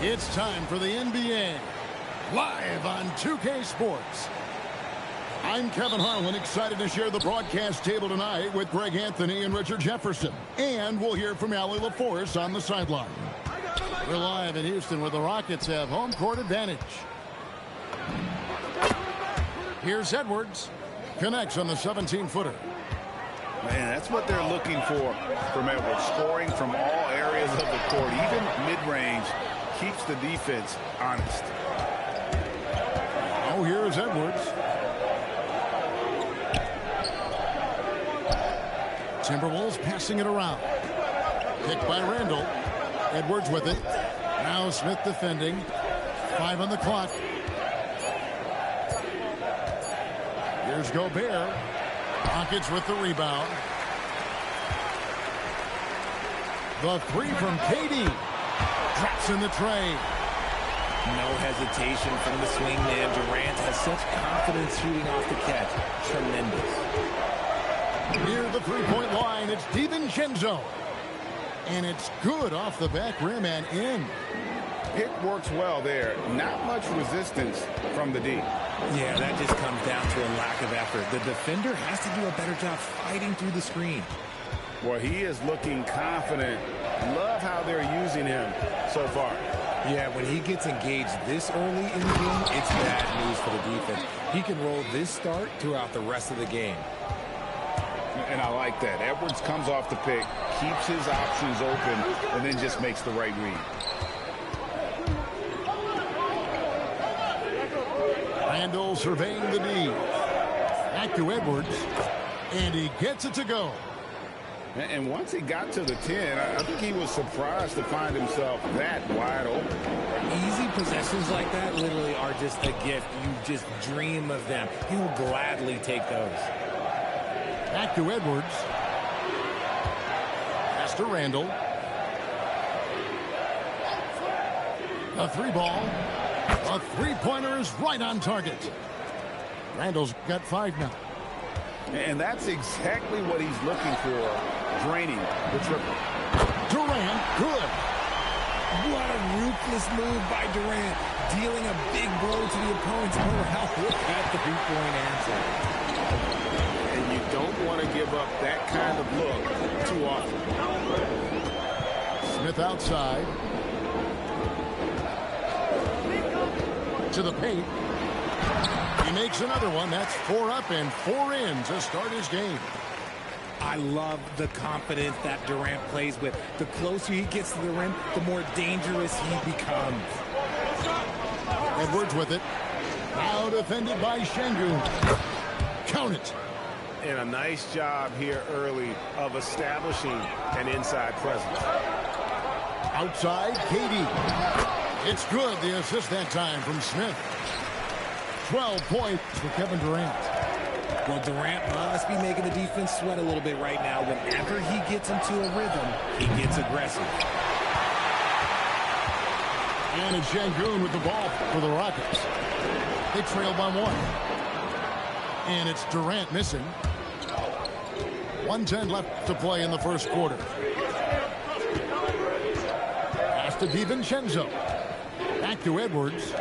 It's time for the NBA, live on 2K Sports. I'm Kevin Harlan, excited to share the broadcast table tonight with Greg Anthony and Richard Jefferson. And we'll hear from Allie LaForce on the sideline. We're live in Houston where the Rockets have home court advantage. Here's Edwards. Connects on the 17-footer. Man, that's what they're looking for from Edwards. Scoring from all areas of the court, even mid-range, keeps the defense honest. Oh, here's Edwards. Timberwolves passing it around. Picked by Randall. Edwards with it. Now Smith defending. 5 on the clock. Here's Gobert. Rockets with the rebound. The three from KD. Drops in the tray. No hesitation from the swingman. Durant has such confidence shooting off the catch. Tremendous. Near the three-point line, it's DiVincenzo. And it's good off the back rim and in. Pick works well there. Not much resistance from the D. Yeah, that just comes down to a lack of effort. The defender has to do a better job fighting through the screen. Well, he is looking confident. Love how they're using him so far. Yeah, when he gets engaged this early in the game, it's bad news for the defense. He can roll this start throughout the rest of the game. And I like that. Edwards comes off the pick, keeps his options open, and then just makes the right read. Randall surveying the D. Back to Edwards. And he gets it to go. And once he got to the 10, I think he was surprised to find himself that wide open. Easy possessions like that literally are just a gift. You just dream of them. He will gladly take those. Back to Edwards. Pass to Randall. A three ball. A three-pointer is right on target. Randall's got 5 now. And that's exactly what he's looking for, draining the triple. Durant, good. What a ruthless move by Durant, dealing a big blow to the opponent's morale. Look at the three-point answer. And you don't want to give up that kind of look too often. Smith outside. To the paint. He makes another one. That's 4 up and 4 in to start his game. I love the confidence that Durant plays with. The closer he gets to the rim, the more dangerous he becomes. Edwards with it. Now defended by Şengün. Count it. And a nice job here early of establishing an inside presence. Outside, KD. It's good, the assist that time from Smith. 12 points for Kevin Durant. Well, Durant must be making the defense sweat a little bit right now. Whenever he gets into a rhythm, he gets aggressive. And it's Şengün with the ball for the Rockets. They trail by 1. And it's Durant missing. 1:10 left to play in the first quarter. Pass to DiVincenzo. Back to Edwards.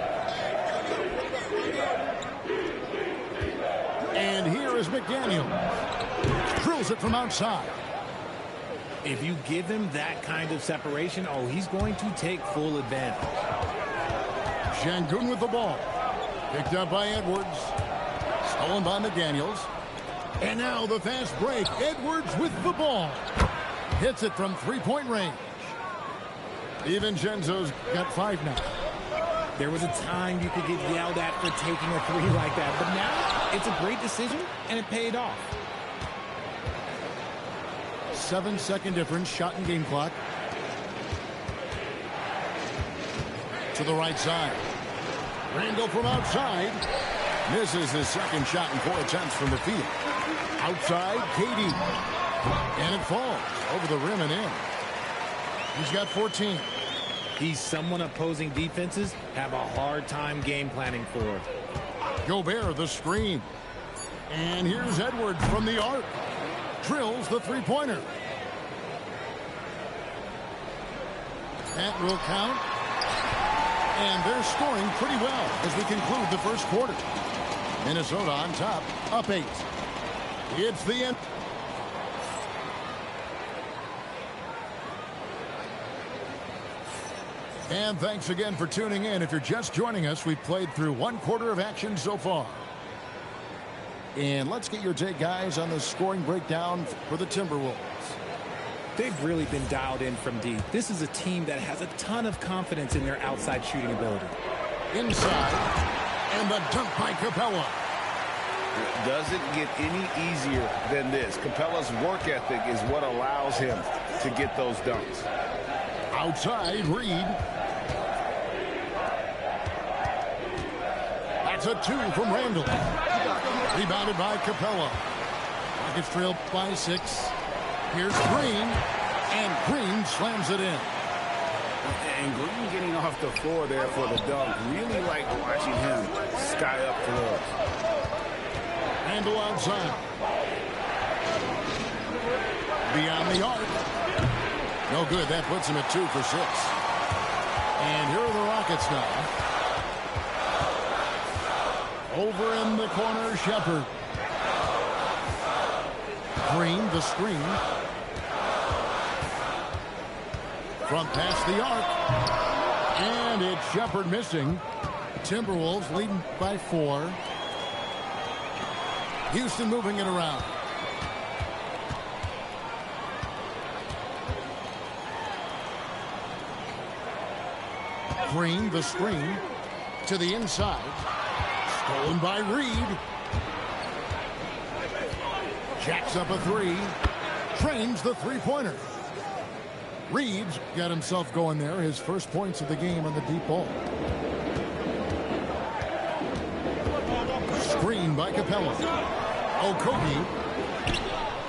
And here is McDaniel. Drills it from outside. If you give him that kind of separation, oh, he's going to take full advantage. Şengün with the ball. Picked up by Edwards. Stolen by McDaniels. And now the fast break. Edwards with the ball. Hits it from three-point range. DiVincenzo's got 5 now. There was a time you could get yelled at for taking a 3 like that, but now it's a great decision, and it paid off. 7-second difference, shot and game clock. To the right side. Randall from outside. Misses his second shot in 4 attempts from the field. Outside, KD. And it falls over the rim and in. He's got 14. He's someone opposing defenses have a hard time game planning for. Gobert, the screen. And here's Edwards from the arc. Drills the three-pointer. That will count. And they're scoring pretty well as we conclude the first quarter. Minnesota on top, up 8. It's the end. And thanks again for tuning in. If you're just joining us, we've played through one quarter of action so far. And let's get your take, guys, on the scoring breakdown for the Timberwolves. They've really been dialed in from deep. This is a team that has a ton of confidence in their outside shooting ability. Inside, and the dunk by Capella. It doesn't get any easier than this. Capella's work ethic is what allows him to get those dunks. Outside, Reed. That's a 2 from Randall. Rebounded by Capella. Rockets trail by 6. Here's Green, and Green slams it in. And Green getting off the floor there for the dunk. Really like watching him sky up for those. Randall outside. Beyond the arc. No good. That puts him at 2 for 6. And here are the Rockets now. Over in the corner, Shepherd. Green, the screen. Front past the arc. And it's Shepherd missing. Timberwolves leading by 4. Houston moving it around. Green, the screen. To the inside. Stolen by Reed. Jacks up a 3. Trains the three-pointer. Reed's got himself going there. His first points of the game on the deep ball. Screen by Capella. Okogie.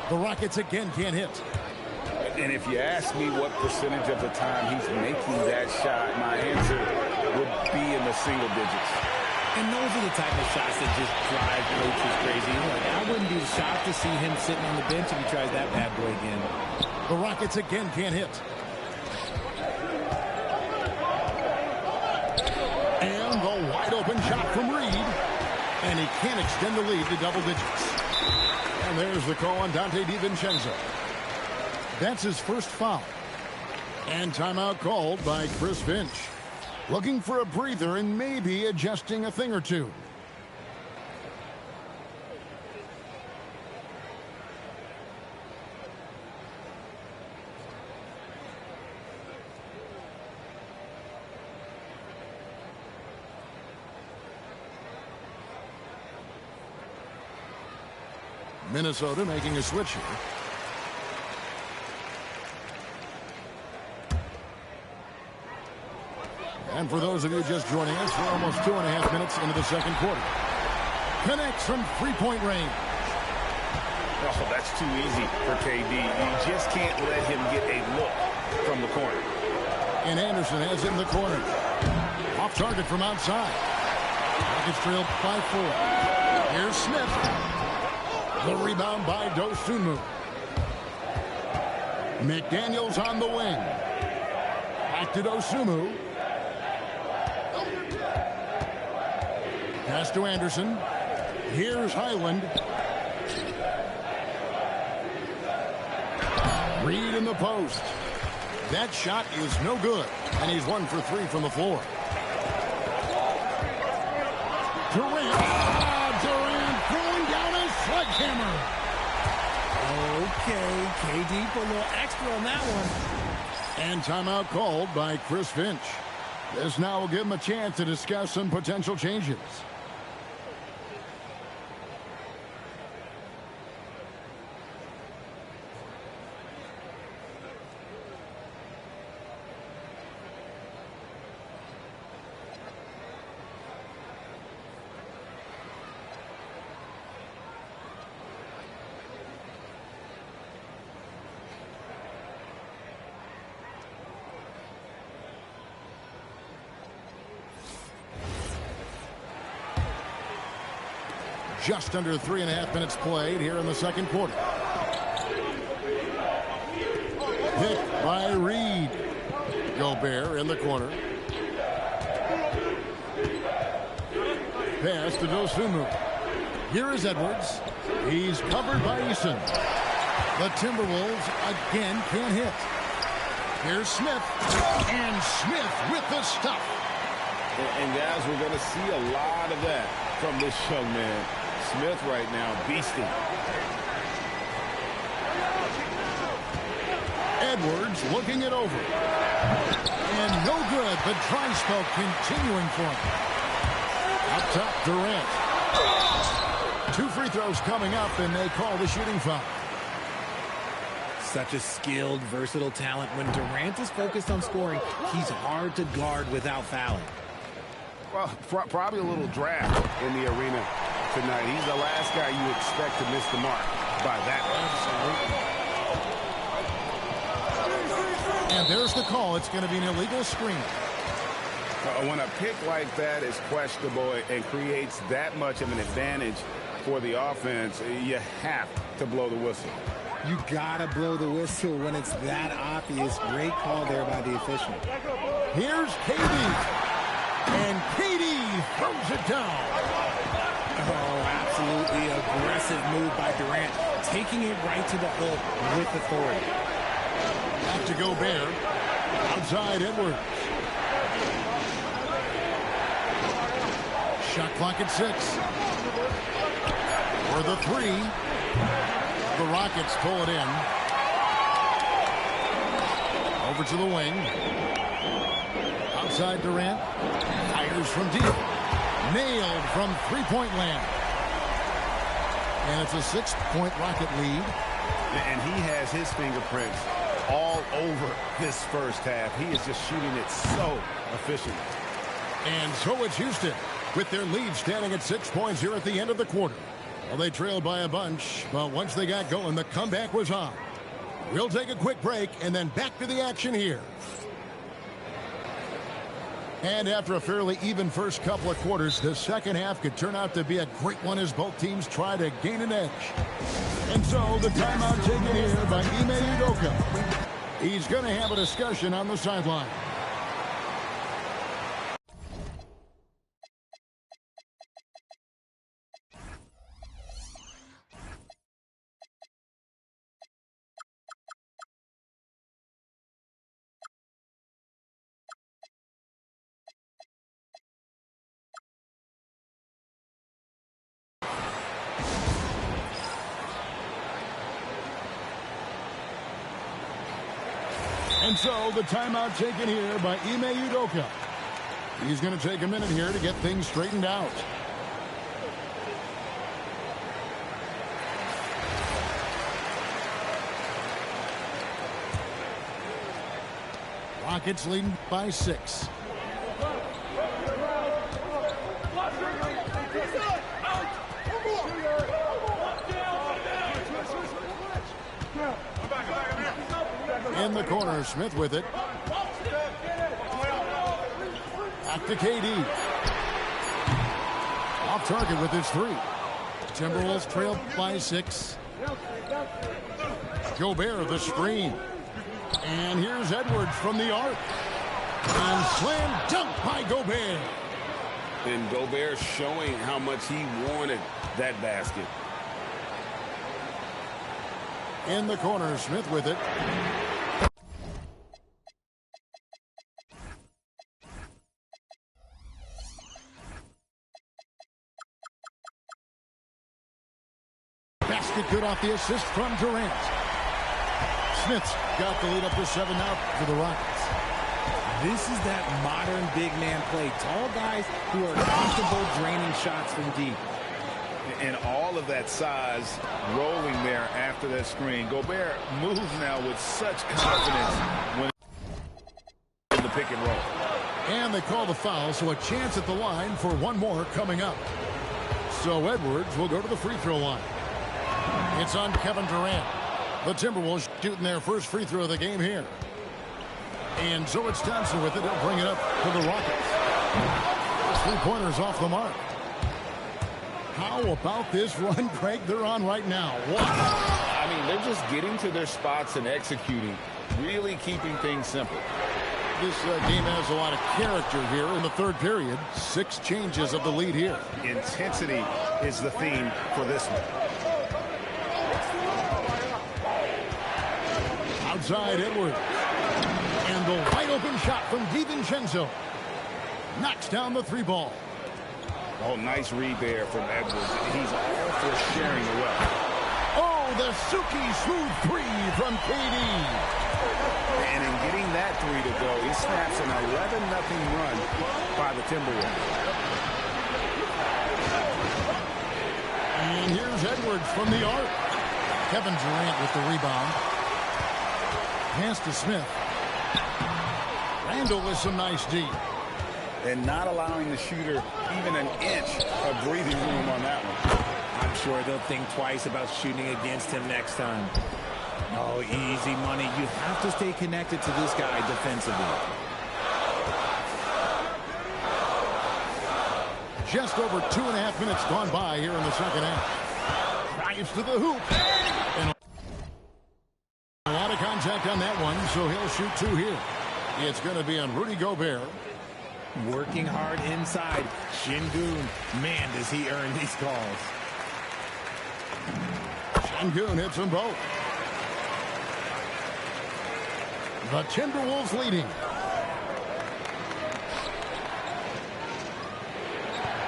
The Rockets again can't hit. And if you ask me what percentage of the time he's making that shot, my answer would be in the single digits. And those are the type of shots that just drive coaches crazy. I wouldn't be shocked to see him sitting on the bench if he tries that bad boy again. The Rockets again can't hit. And the wide open shot from Reed. And he can't extend the lead to double digits. And there's the call on Dante DiVincenzo. That's his first foul. And timeout called by Chris Finch. Looking for a breather and maybe adjusting a thing or two. Minnesota making a switch here. And for those of you just joining us, we're almost 2.5 minutes into the second quarter. Connects from three-point range. Oh, that's too easy for KD. You just can't let him get a look from the corner. And Anderson has it in the corner. Off target from outside. Rockets trail by 4. Here's Smith. The rebound by Dosunmu. McDaniels on the wing. Back to Dosunmu. Pass to Anderson. Here's Highland. Reed in the post. That shot is no good. And he's 1 for 3 from the floor. Durant. Durant throwing down a sledgehammer. Okay, KD put a little extra on that one. And timeout called by Chris Finch. This now will give him a chance to discuss some potential changes. Just under 3.5 minutes played here in the second quarter. Hit by Reed. Gobert in the corner. pass to Dosunmu. Here is Edwards. He's covered by Eason. The Timberwolves again can't hit. Here's Smith. And Smith with the stuff. And guys, we're going to see a lot of that from this young man. Smith right now beasting. Edwards looking it over. And no good. The dry spell continuing for him. Up top, Durant. 2 free throws coming up, and they call the shooting foul. Such a skilled, versatile talent. When Durant is focused on scoring, he's hard to guard without fouling. Well, probably a little draft in the arena tonight. He's the last guy you expect to miss the mark by that. Absolutely. And there's the call. It's going to be an illegal screen. When a pick like that is questionable and creates that much of an advantage for the offense, you have to blow the whistle. You gotta blow the whistle when it's that obvious. Great call there by the official. Here's KD. And KD throws it down. Oh, absolutely aggressive move by Durant. Taking it right to the hook with authority. Back to Gobert. Outside Edwards. Shot clock at 6. For the 3. The Rockets pull it in. Over to the wing. Outside Durant. Fires from deep. Nailed from three-point land. And it's a 6-point Rocket lead. And he has his fingerprints all over this first half. He is just shooting it so efficiently. And so it's Houston with their lead standing at 6 points here at the end of the quarter. Well, they trailed by a bunch, but once they got going, the comeback was on. We'll take a quick break and then back to the action here. And after a fairly even first couple of quarters, the second half could turn out to be a great one as both teams try to gain an edge. And so the timeout taken here by Ime Udoka. He's going to have a discussion on the sideline. And so the timeout taken here by Ime Udoka. He's going to take a minute here to get things straightened out. Rockets leading by 6. In the corner, Smith with it. Back to KD. Off target with his 3. Timberwolves trail by 6. Gobert the screen. And here's Edwards from the arc. And slam dunk by Gobert. And Gobert showing how much he wanted that basket. In the corner, Smith with it. Basket good off the assist from Durant. Smith's got the lead up to 7 now for the Rockets. This is that modern big man play. Tall guys who are comfortable draining shots from deep. And all of that size rolling there after that screen. Gobert moves now with such confidence when in the pick and roll. And they call the foul, so a chance at the line for one more coming up. So Edwards will go to the free throw line. It's on Kevin Durant. The Timberwolves shooting their first free throw of the game here. And so it's Thompson with it. He'll bring it up to the Rockets. 3-pointers off the mark. How about this run, Craig, they're on right now? Wow. I mean, they're just getting to their spots and executing, really keeping things simple. This game has a lot of character here in the third period. 6 changes of the lead here. Intensity is the theme for this one. Outside Edwards. And the wide open shot from DiVincenzo. Knocks down the 3 ball. Oh, nice read there from Edwards. He's all for sharing the wealth. Oh, the Suki smooth 3 from KD. And in getting that 3 to go, he snaps an 11-0 run by the Timberwolves. And here's Edwards from the arc. Kevin Durant with the rebound. Pass to Smith. Randall with some nice D. And not allowing the shooter even an inch of breathing room on that one. I'm sure they'll think twice about shooting against him next time. Oh, easy money. You have to stay connected to this guy defensively. Just over 2.5 minutes gone by here in the second half. Drives to the hoop. And a lot of contact on that one, so he'll shoot 2 here. It's going to be on Rudy Gobert. Working hard inside. Şengün, man, does he earn these calls. Şengün hits them both. The Timberwolves leading.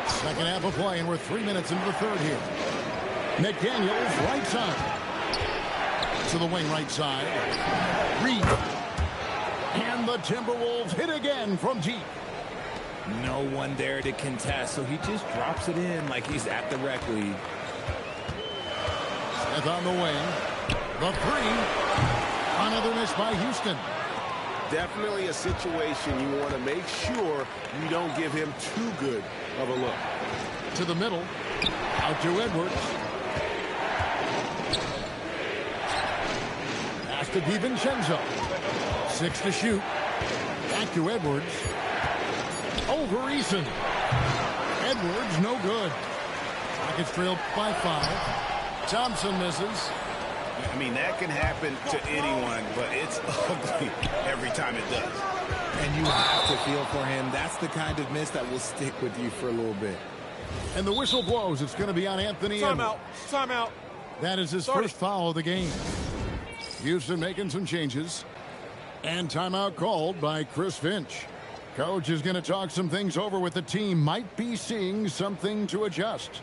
Second half of play, and we're 3 minutes into the third here. McDaniels right side. To the wing right side. Reed. And the Timberwolves hit again from deep. No one there to contest, so he just drops it in like he's at the rec league. Smith on the wing. The 3. Another miss by Houston. Definitely a situation you want to make sure you don't give him too good of a look. To the middle. Out to Edwards. Pass to DiVincenzo. 6 to shoot. Back to Edwards. Over Eason. Edwards, no good. Rockets trailed by 5. Thompson misses. I mean, that can happen to anyone, but it's ugly every time it does. And you have to feel for him. That's the kind of miss that will stick with you for a little bit. And the whistle blows. It's going to be on Anthony Edwards. Timeout. That is his first foul of the game. Houston making some changes. And timeout called by Chris Finch. Coach is going to talk some things over with the team. Might be seeing something to adjust.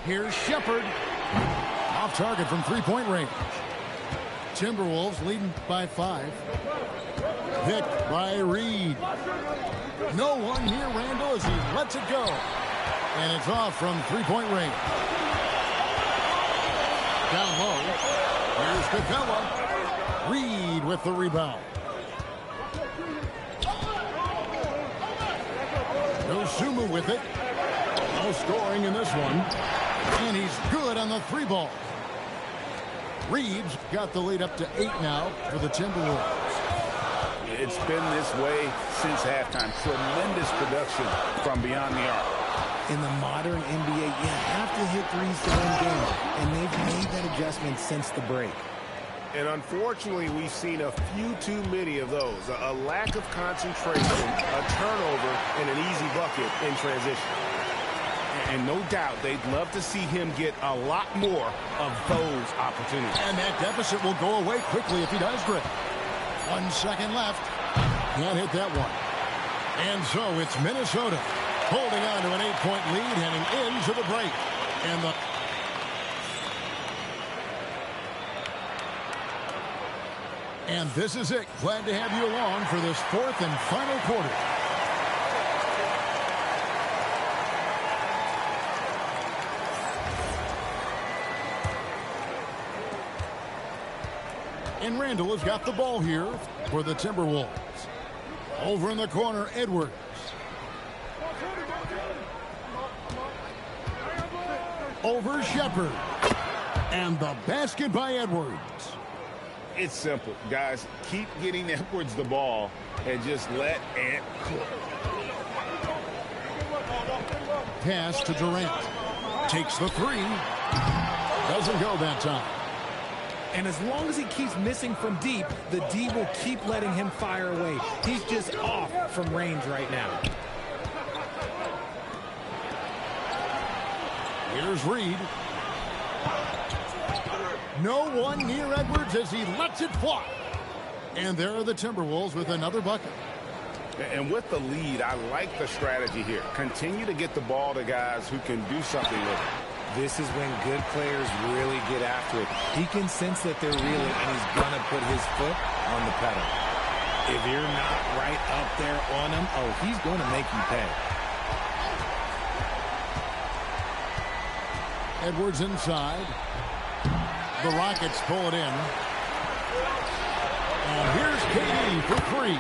Here's Shepherd. Off target from 3-point range. Timberwolves leading by 5. Hit by Reed. No one here, Randall, as he lets it go. And it's off from 3-point range. Down low. Here's Capella. Reed with the rebound. Dosunmu with it. No scoring in this one. And he's good on the 3 ball. Reed's got the lead up to 8 now for the Timberwolves. It's been this way since halftime. Tremendous production from beyond the arc. In the modern NBA, you have to hit threes to win games, and they've made that adjustment since the break. And unfortunately, we've seen a few too many of those. A lack of concentration, a turnover, and an easy bucket in transition. And no doubt they'd love to see him get a lot more of those opportunities. And that deficit will go away quickly if he does, Greg. 1 second left. Can't hit that one. And so it's Minnesota holding on to an 8-point lead heading into the break. And this is it. Glad to have you along for this 4th and final quarter. And Randall has got the ball here for the Timberwolves. Over in the corner, Edwards. over Shepard. And the basket by Edwards. It's simple, guys. Keep getting Edwards the ball and just let Ant cook. Pass to Durant. Takes the three. Doesn't go that time. And as long as he keeps missing from deep, the D will keep letting him fire away. He's just off from range right now. Here's Reed. No one near Edwards as he lets it fly. And there are the Timberwolves with another bucket. And with the lead, I like the strategy here. Continue to get the ball to guys who can do something with it. This is when good players really get after it. He can sense that they're reeling, and he's going to put his foot on the pedal. If you're not right up there on him, oh, he's going to make you pay. Edwards inside. The Rockets pull it in. And here's KD for three.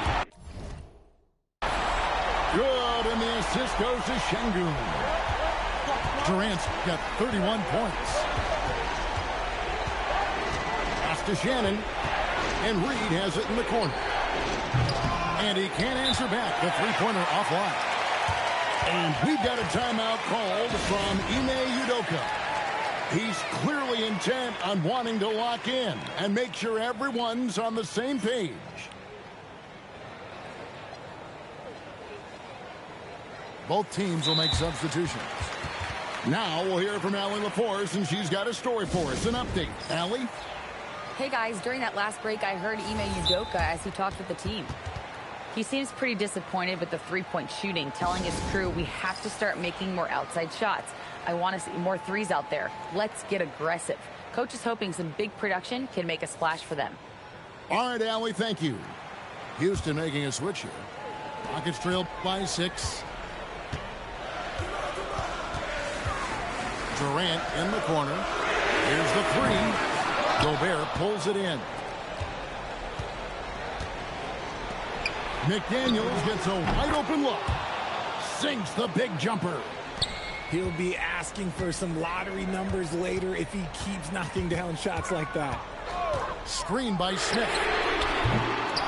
Good, and the assist goes to Şengün. Durant's got 31 points. Pass to Shannon. And Reed has it in the corner. And he can't answer back. The three-pointer offline. And we've got a timeout called from Ime Udoka. He's clearly intent on wanting to lock in and make sure everyone's on the same page. Both teams will make substitutions. Now we'll hear from Allie LaForce, and she's got a story for us. An update. Allie? Hey, guys. During that last break, I heard Ime Udoka as he talked with the team. He seems pretty disappointed with the three-point shooting, telling his crew we have to start making more outside shots. I want to see more threes out there. Let's get aggressive. Coach is hoping some big production can make a splash for them. All right, Allie, thank you. Houston making a switch here. Rockets trail by 6. Durant in the corner. Here's the three. Gobert pulls it in. McDaniels gets a wide open look. Sinks the big jumper. He'll be asking for some lottery numbers later if he keeps knocking down shots like that. Screen by Smith.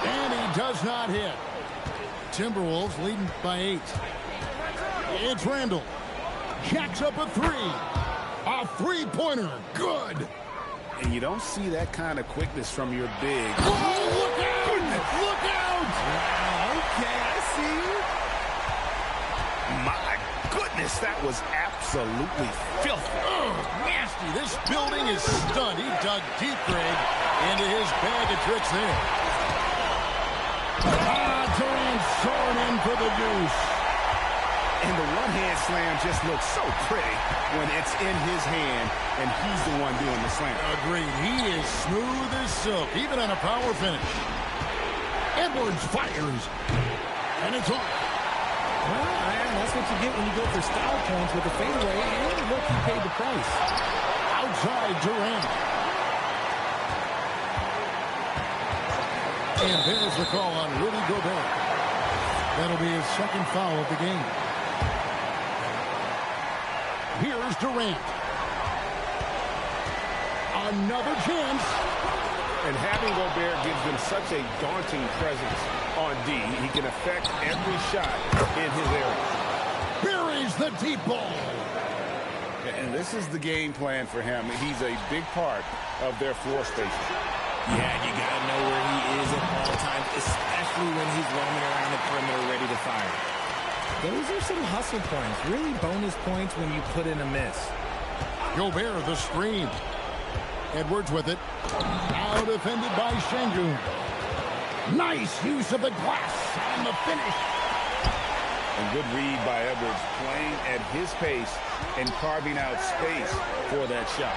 And he does not hit. Timberwolves leading by 8. It's Randall. Jacks up a three. A three-pointer. Good. And you don't see that kind of quickness from your big. Oh, look out! Look out! Okay, I see you. My goodness, that was absolutely filthy. Oh, nasty. This building is stunned. He dug deep, Greg, into his bag of tricks there. Durant soaring in for the deuce. And the one-hand slam just looks so pretty when it's in his hand and he's the one doing the slam. Agreed. He is smooth as silk, even on a power finish. Edwards fires. And it's off. Well, man, that's what you get when you go for style points with a fadeaway, and look, he paid the price. Outside Durant. And there's the call on Rudy Gobert. That'll be his second foul of the game. Here's Durant. Another chance. And having Gobert gives them such a daunting presence on D. He can affect every shot in his area. Buries the deep ball. And this is the game plan for him. He's a big part of their floor spacing. Yeah, you got to know where he is at all times, especially when he's roaming around the perimeter ready to fire. Those are some hustle points, really bonus points when you put in a miss. Gobert the screen. Edwards with it. Now defended by Şengün. Nice use of the glass on the finish. And good read by Edwards, playing at his pace and carving out space for that shot.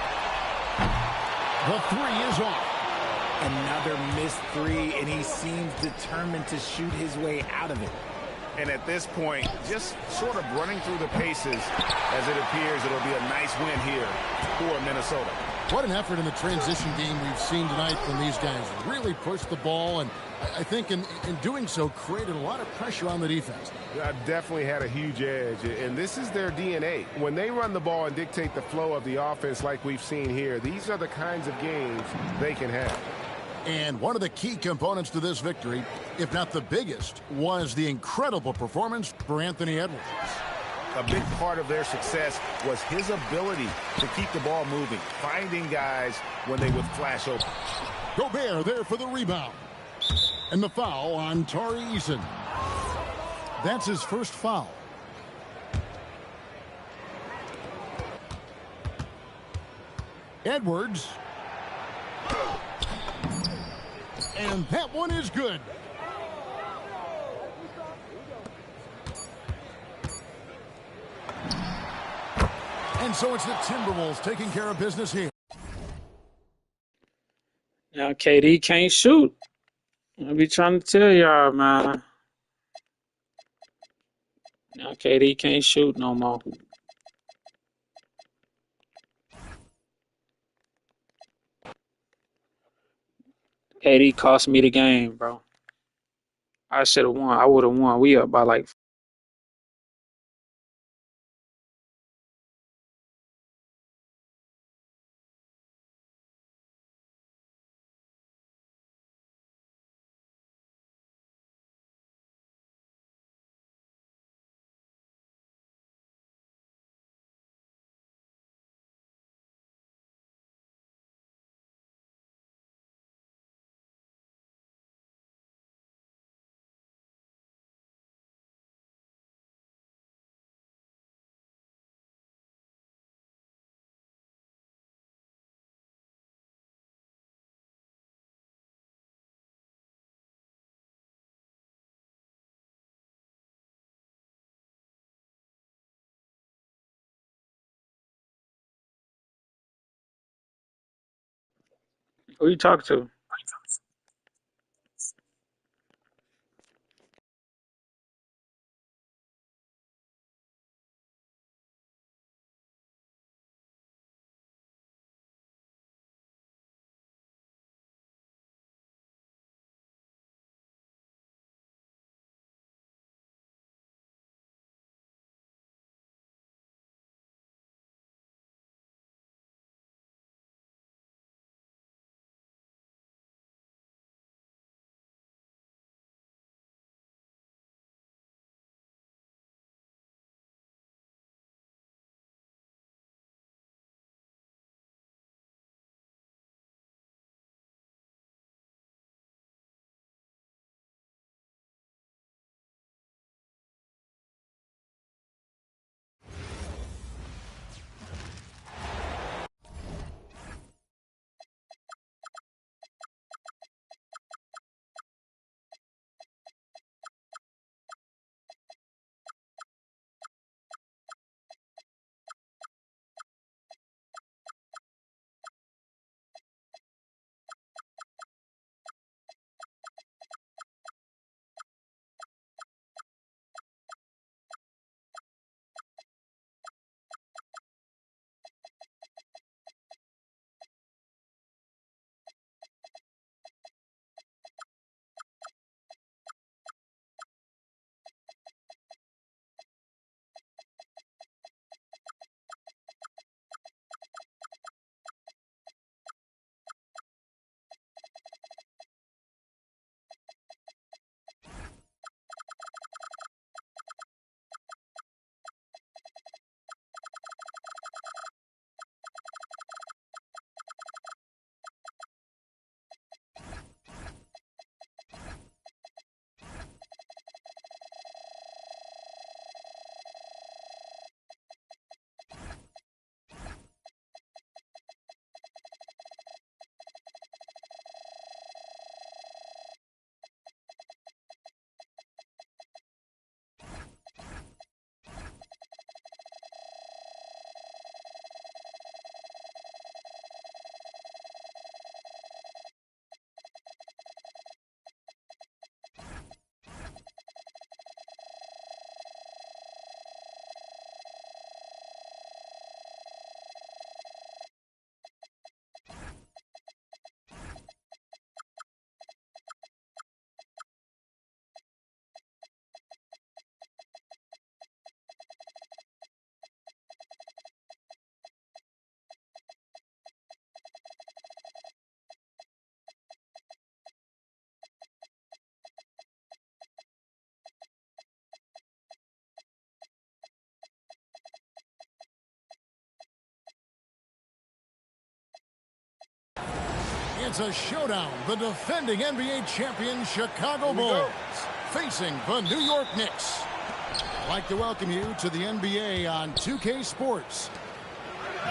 The three is off. Another missed three, and he seems determined to shoot his way out of it. And at this point, just sort of running through the paces as it appears it'll be a nice win here for Minnesota. What an effort in the transition game we've seen tonight from these guys. Really push the ball, and I think in doing so created a lot of pressure on the defense. Definitely had a huge edge, and this is their DNA. When they run the ball and dictate the flow of the offense like we've seen here, these are the kinds of games they can have. And one of the key components to this victory, if not the biggest, was the incredible performance for Anthony Edwards. A big part of their success was his ability to keep the ball moving, finding guys when they would flash open. Gobert there for the rebound. And the foul on Tari Eason. That's his first foul. Edwards. And that one is good. And so it's the Timberwolves taking care of business here. Now KD can't shoot. I be trying to tell y'all, man. Now KD can't shoot no more. KD cost me the game, bro. I should have won. I would have won. We up by like who you talk to? It's a showdown. The defending NBA champion Chicago Bulls facing the New York Knicks. I'd like to welcome you to the NBA on 2K Sports.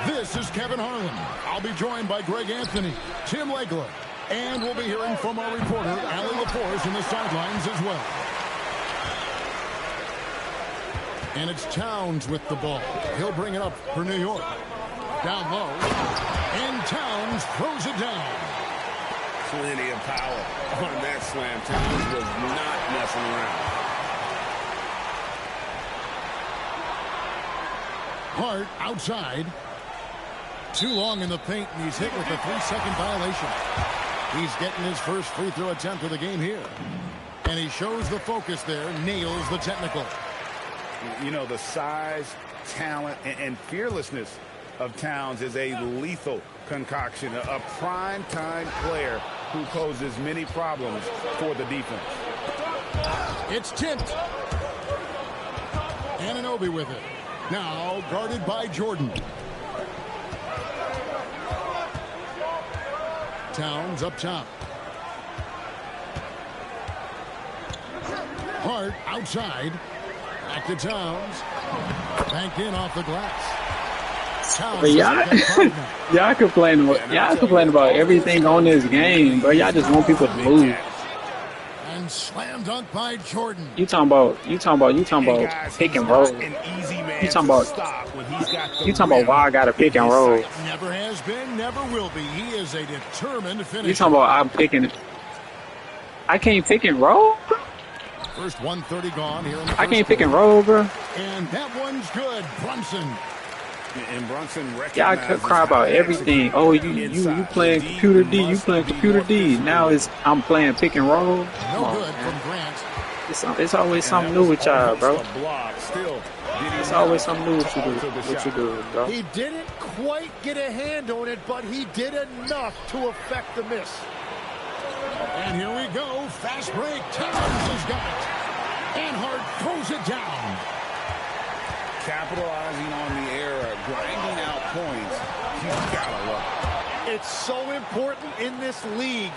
This is Kevin Harlan. I'll be joined by Greg Anthony, Tim Legler, and we'll be hearing from our reporter, Allie LaForce, in the sidelines as well. And it's Towns with the ball. He'll bring it up for New York. Down low. And Towns throws it down. Plenty of power on that slam. Towns was not messing around. Hart outside. Too long in the paint, and he's hit with a 3-second violation. He's getting his first free throw attempt of the game here. And he shows the focus there, nails the technical. You know, the size, talent, and fearlessness of Towns is a lethal concoction, a prime-time player who poses many problems for the defense. It's tipped. Anunoby with it. Now guarded by Jordan. Towns up top. Hart outside. Back to Towns. Banked in off the glass. Towns. But y'all complain about everything on this game, but y'all just want people to lose. And slam dunk by Jordan. You talking about pick and roll. You talking about why I got to pick and roll. Never has been, never will be. He is a determined finisher. You talking about I'm picking. I can't pick and roll. First 1:30 gone here in the I can't pick and roll, bro. And that one's good. Brunson. And Brunson Yeah, I could cry about everything. Oh, you playing computer D. You playing computer D. Now I'm playing pick and roll. No good from Grant. It's always something new with y'all, bro. It's always something new with you do, bro. He didn't quite get a hand on it, but he did enough to affect the miss. And here we go. Fast break. Towns has got it. And Hart throws it down. Capitalizing on the error, grinding out points. You've got to love it. It's so important in this league,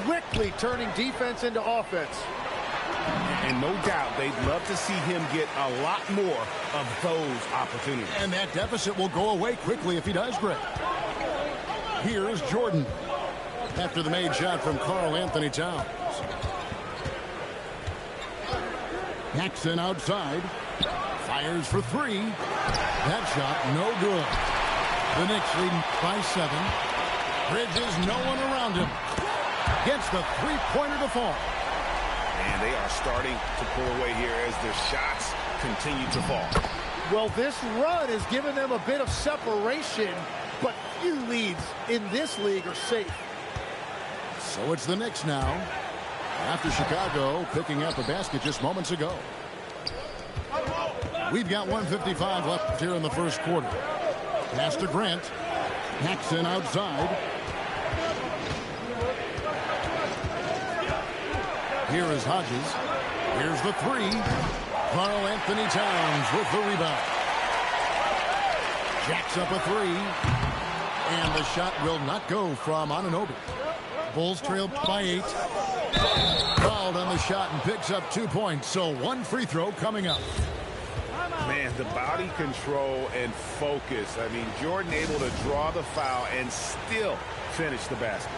quickly turning defense into offense. And no doubt, they'd love to see him get a lot more of those opportunities. And that deficit will go away quickly if he does, Greg. Here is Jordan. After the made shot from Karl Anthony Towns. Jackson outside. Fires for three. That shot no good. The Knicks leading by 7. Bridges, no one around him. Gets the three-pointer to fall. And they are starting to pull away here as their shots continue to fall. Well, this run has given them a bit of separation, but few leads in this league are safe. So it's the Knicks now. After Chicago picking up a basket just moments ago. We've got 1:55 left here in the first quarter. Pass to Grant. Jackson outside. Here is Hodges. Here's the three. Karl Anthony Towns with the rebound. Jacks up a three. And the shot will not go from Anunoby. Bulls trailed by 8. Fouled on the shot and picks up 2 points. So one free throw coming up. Man, the body control and focus. I mean, Jordan able to draw the foul and still finish the basket.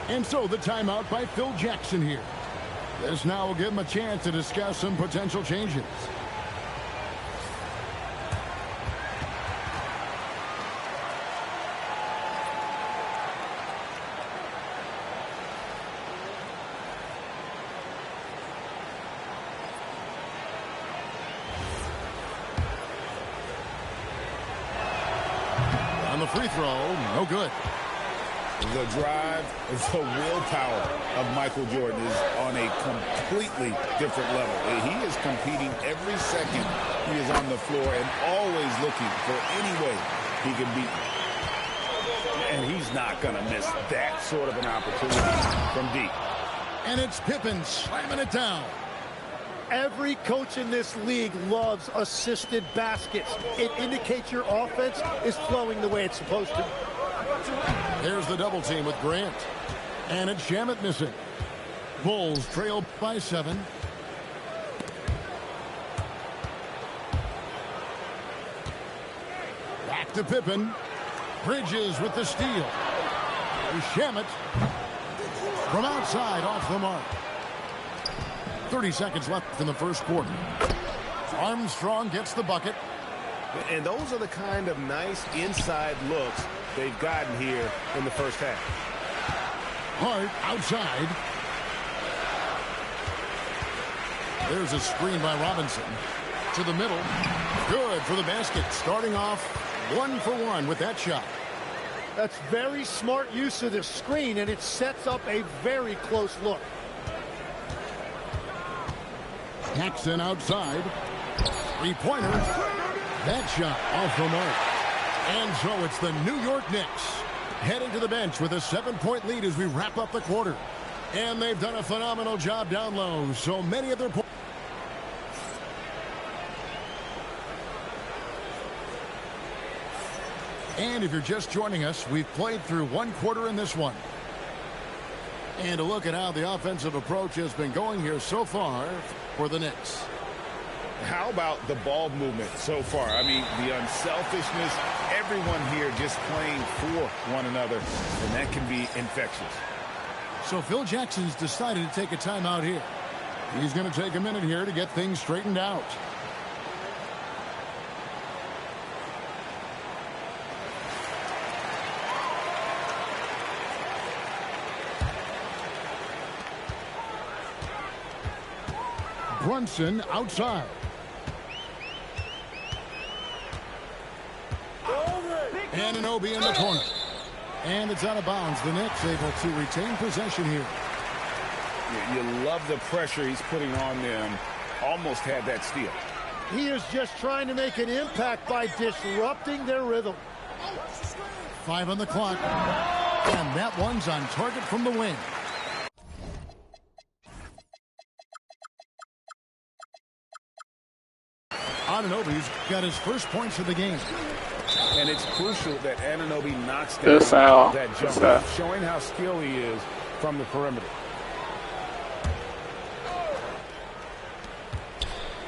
And so the timeout by Phil Jackson here. This now will give him a chance to discuss some potential changes. On the free throw, no good. The drive, the willpower of Michael Jordan is on a completely different level. He is competing every second he is on the floor and always looking for any way he can beat him. And he's not going to miss that sort of an opportunity from deep. And it's Pippen slamming it down. Every coach in this league loves assisted baskets. It indicates your offense is flowing the way it's supposed to. There's the double team with Grant. And it's Shamet missing. Bulls trail by 7. Back to Pippen. Bridges with the steal. Shamet from outside off the mark. 30 seconds left in the first quarter. Armstrong gets the bucket. And those are the kind of nice inside looks they've gotten here in the first half. Hart outside. There's a screen by Robinson. To the middle. Good for the basket. Starting off 1 for 1 with that shot. That's very smart use of the screen, and it sets up a very close look. Paxson outside. Three-pointer. That shot off the mark. And so it's the New York Knicks heading to the bench with a 7-point lead as we wrap up the quarter. And they've done a phenomenal job down low. So many of their points. And if you're just joining us, we've played through 1 quarter in this one. And a look at how the offensive approach has been going here so far for the Knicks. How about the ball movement so far? I mean, the unselfishness, everyone here just playing for one another, and that can be infectious. So Phil Jackson's decided to take a timeout here. He's going to take a minute here to get things straightened out. Brunson outside. Anunoby in the corner. And it's out of bounds. The Knicks able to retain possession here. You love the pressure he's putting on them. Almost had that steal. He is just trying to make an impact by disrupting their rhythm. 5 on the clock. And that one's on target from the wing. Anunoby's got his first points of the game. And it's crucial that Anunoby knocks down Good foul. that Good jumper, foul. showing how skilled he is from the perimeter.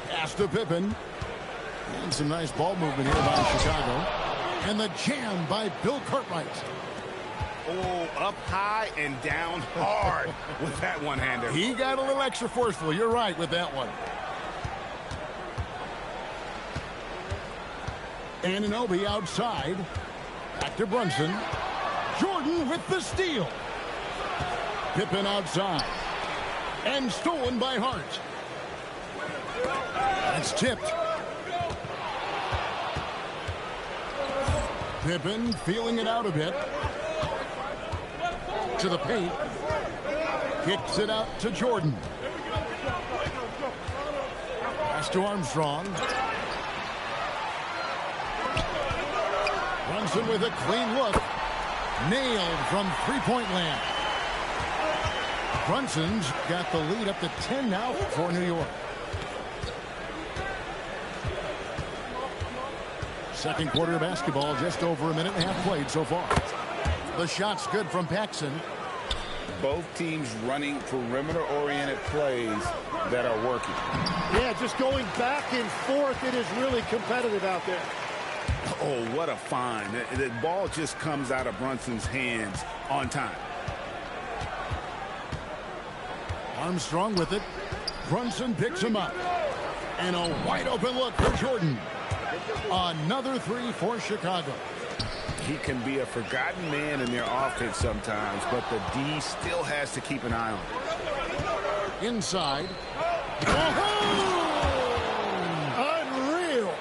Pass to Pippen. And some nice ball movement here by Chicago. And the jam by Bill Cartwright. Oh, up high and down hard with that one-hander. He got a little extra forceful. You're right with that one. Anunoby outside. Back to Brunson. Jordan with the steal. Pippen outside. And stolen by Hart. That's tipped. Pippen feeling it out a bit. To the paint. Kicks it out to Jordan. Pass to Armstrong. Brunson with a clean look. Nailed from three-point land. Brunson's got the lead up to 10 now for New York. Second quarter of basketball, just over a minute and a half played so far. The shot's good from Paxson. Both teams running perimeter-oriented plays that are working. Yeah, just going back and forth. It is really competitive out there. Oh, what a find. The ball just comes out of Brunson's hands on time. Armstrong with it. Brunson picks him up. And a wide open look for Jordan. Another three for Chicago. He can be a forgotten man in their offense sometimes, but the D still has to keep an eye on him. Inside. Oh! Unreal.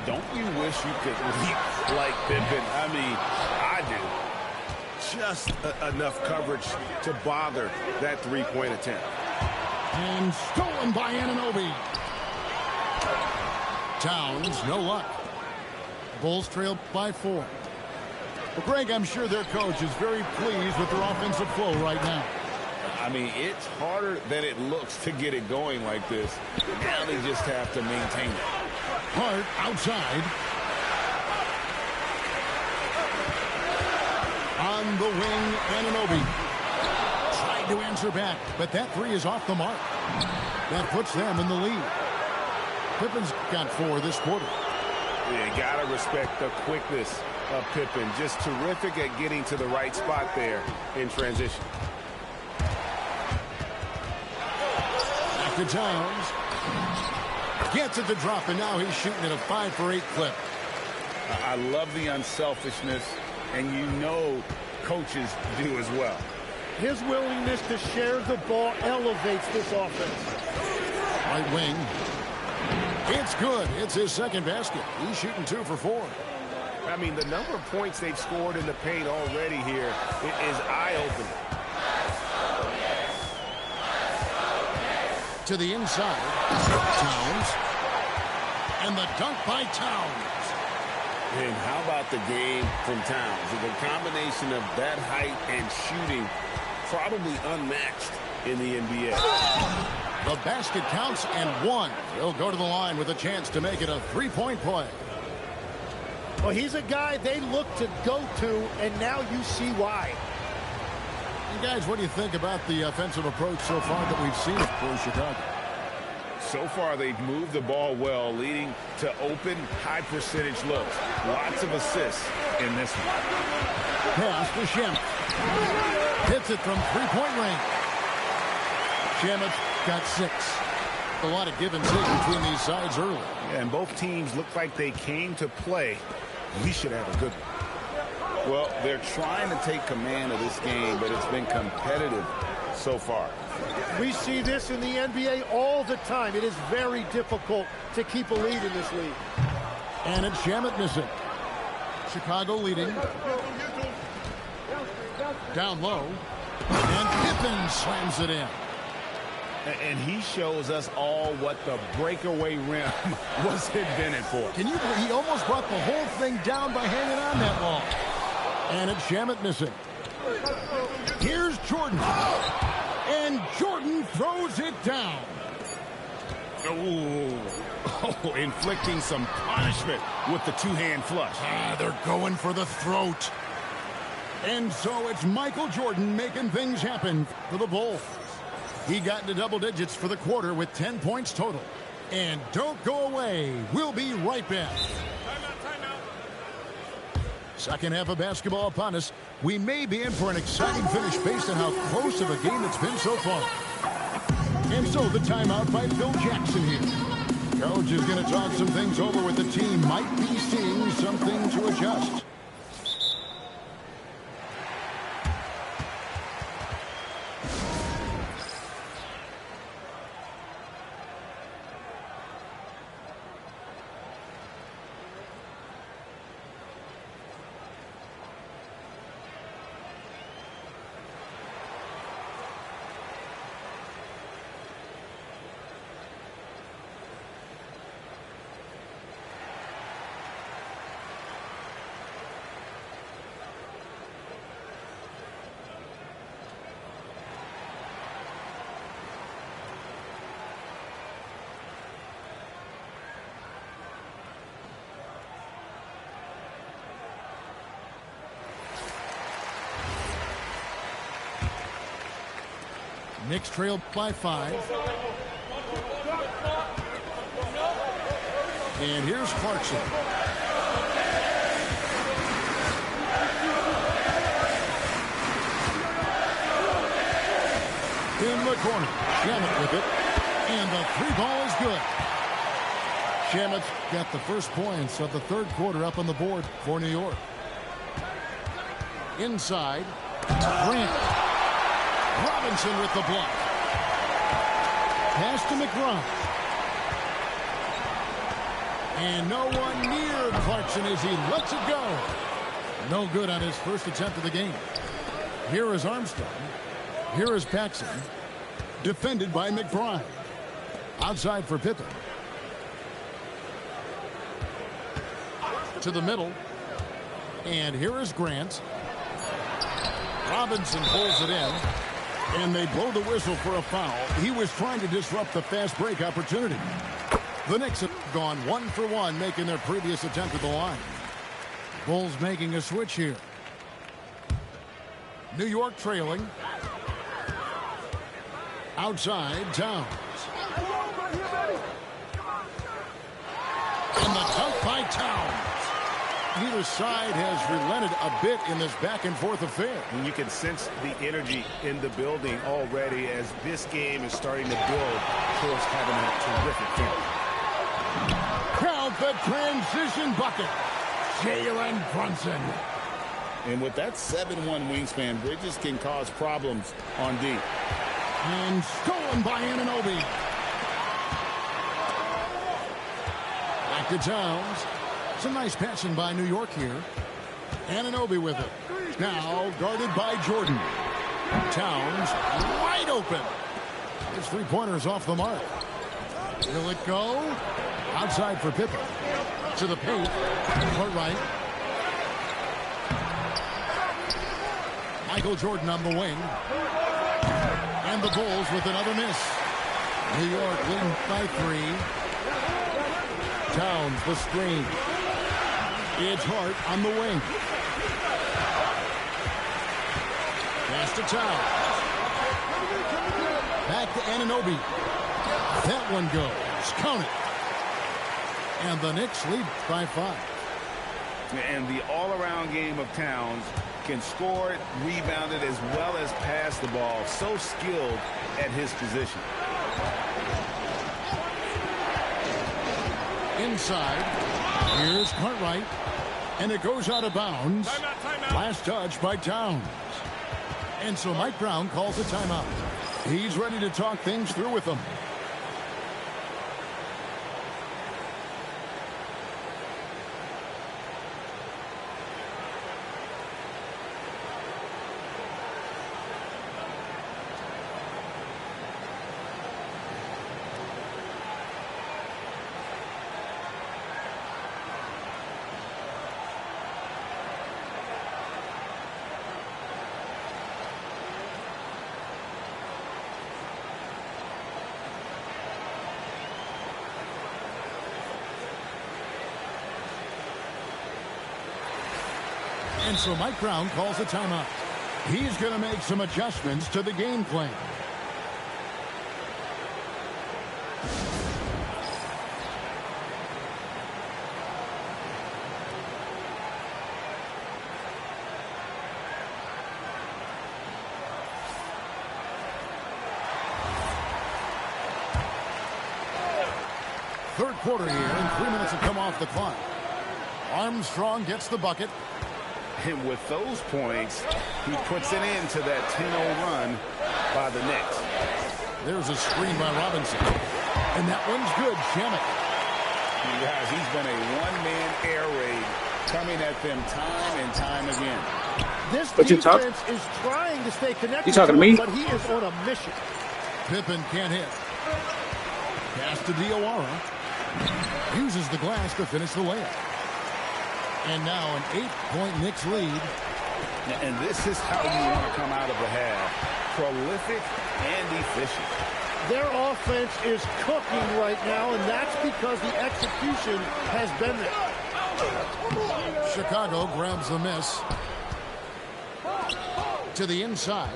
Don't you wish you could leap like Pippen? I mean, I do. Just enough coverage to bother that three-point attempt. And stolen by Anunoby. Towns, no luck. Bulls trail by 4. Well, Greg, I'm sure their coach is very pleased with their offensive flow right now. I mean, it's harder than it looks to get it going like this. Now they just have to maintain it. Hart outside. Anunoby tried to answer back, but that three is off the mark. That puts them in the lead. Pippen's got 4 this quarter. Yeah, you gotta respect the quickness of Pippen. Just terrific at getting to the right spot there in transition. Back to Towns. Gets it to drop, and now he's shooting at a 5 for 8 clip. I love the unselfishness, and you know coaches do as well. His willingness to share the ball elevates this offense. Right wing. It's good. It's his second basket. He's shooting 2 for 4. I mean, the number of points they've scored in the paint already here is eye-opening. To the inside. Towns. And the dunk by Towns. And how about the game from Towns? The combination of that height and shooting probably unmatched in the NBA. The basket counts and 1. He'll go to the line with a chance to make it a 3-point play. Well, he's a guy they look to go to, and now you see why. And guys, what do you think about the offensive approach so far that we've seen for Chicago? So far, they've moved the ball well, leading to open, high-percentage looks. Lots of assists in this one. Pass to Shamet. Hits it from 3-point range. Shamet's got 6. A lot of give and take between these sides early. Yeah, and both teams look like they came to play. We should have a good one. Well, they're trying to take command of this game, but it's been competitive so far. We see this in the NBA all the time. It is very difficult to keep a lead in this league. And it's Shamet missing. Chicago leading. Down low. And Pippen slams it in. And he shows us all what the breakaway rim was invented for. He almost brought the whole thing down by hanging on that long. And it's Shamet missing. Here's Jordan. And Jordan throws it down. Oh, inflicting some punishment with the two-hand flush. They're going for the throat. And so it's Michael Jordan making things happen for the Bulls. He got into double digits for the quarter with 10 points total. And don't go away. We'll be right back. Second half of basketball upon us. We may be in for an exciting finish based on how close of a game it's been so far. And so the timeout by Phil Jackson here. Coach is going to talk some things over with the team. Might be seeing something to adjust. Knicks trail by 5. And here's Clarkson. In the corner. Shamet with it. And the 3-ball is good. Shamet's got the first points of the third quarter up on the board for New York. Inside. Grant. Robinson with the block. Pass to McBride. And no one near Clarkson as he lets it go. No good on his first attempt of the game. Here is Armstrong. Here is Paxson. Defended by McBride. Outside for Pippen. To the middle. And here is Grant. Robinson pulls it in. And they blow the whistle for a foul. He was trying to disrupt the fast break opportunity. The Knicks have gone 1 for 1, making their previous attempt at the line. Bulls making a switch here. New York trailing. Outside, Towns. And the dunk by Towns. Neither side has relented a bit in this back-and-forth affair. And you can sense the energy in the building already as this game is starting to build towards having a terrific finish. Count the transition bucket. Jalen Brunson. And with that 7'1" wingspan, Bridges can cause problems on D. And stolen by Anunoby. Back to Towns. Some nice passing by New York here. Anunoby with it. Now guarded by Jordan. Towns wide open. His three-pointers off the mark. Will it go? Outside for Pippen. To the paint. Court right. Michael Jordan on the wing. And the Bulls with another miss. New York leading by 3. Towns the screen. It's Hart on the wing. Pass to Towns. Back to Anunoby. That one goes. Count it. And the Knicks lead by 5. And the all-around game of Towns can score it, rebound it, as well as pass the ball. So skilled at his position. Inside. Here's Cartwright. And it goes out of bounds. Timeout. Last touch by Towns. And so Mike Brown calls a timeout. He's ready to talk things through with them. And so Mike Brown calls a timeout. He's going to make some adjustments to the game plan. Third quarter here, and 3 minutes have come off the clock. Armstrong gets the bucket. And with those points, he puts it into that 10-0 run by the Knicks. There's a screen by Robinson. And that one's good. Shamet. Guys, he's been a one-man air raid coming at them time and time again. This But defense is trying to stay connected. You talking to me? But he is on a mission. Pippen can't hit. Pass to Diawara. Uses the glass to finish the layup. And now an 8-point Knicks lead. And this is how you want to come out of the half. Prolific and efficient. Their offense is cooking right now, and that's because the execution has been there. Chicago grabs the miss. To the inside.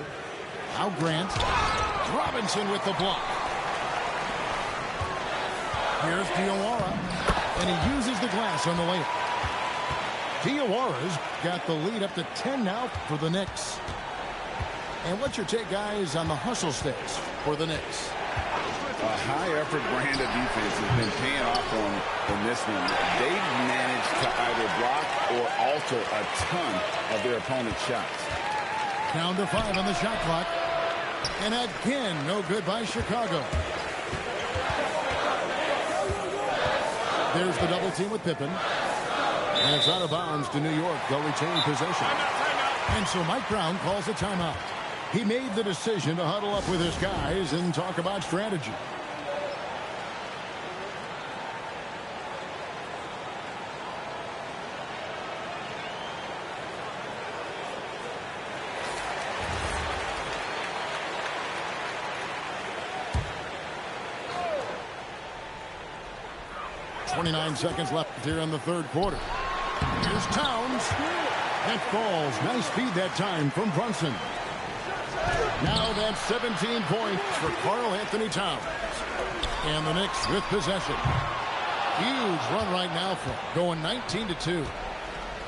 Now Grant. Robinson with the block. Here's Diawara. And he uses the glass on the layup. Diawara's got the lead up to 10 now for the Knicks. And what's your take, guys, on the hustle stakes for the Knicks? A high-effort brand of defense has been paying off on in this one. They've managed to either block or alter a ton of their opponent's shots. Down to 5 on the shot clock. And again, no good by Chicago. There's the double team with Pippen. And it's out of bounds to New York. They'll retain possession. And so Mike Brown calls a timeout. He made the decision to huddle up with his guys and talk about strategy. .29 seconds left here in the third quarter. Here's Towns. That falls. Nice feed that time from Brunson. Now that's 17 points for Karl Anthony Towns. And the Knicks with possession. Huge run right now for him, going 19-2.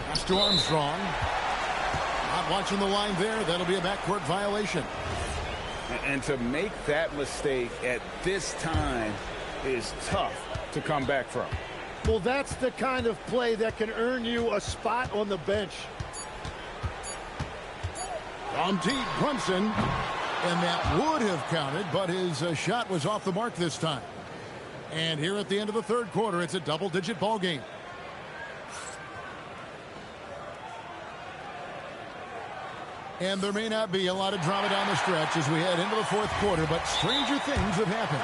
Pass to Armstrong. Not watching the line there. That'll be a backcourt violation. And to make that mistake at this time is tough to come back from. Well, that's the kind of play that can earn you a spot on the bench. On deep, Brunson. And that would have counted, but his shot was off the mark this time. And here at the end of the third quarter, it's a double-digit ball game. And there may not be a lot of drama down the stretch as we head into the fourth quarter, but stranger things have happened.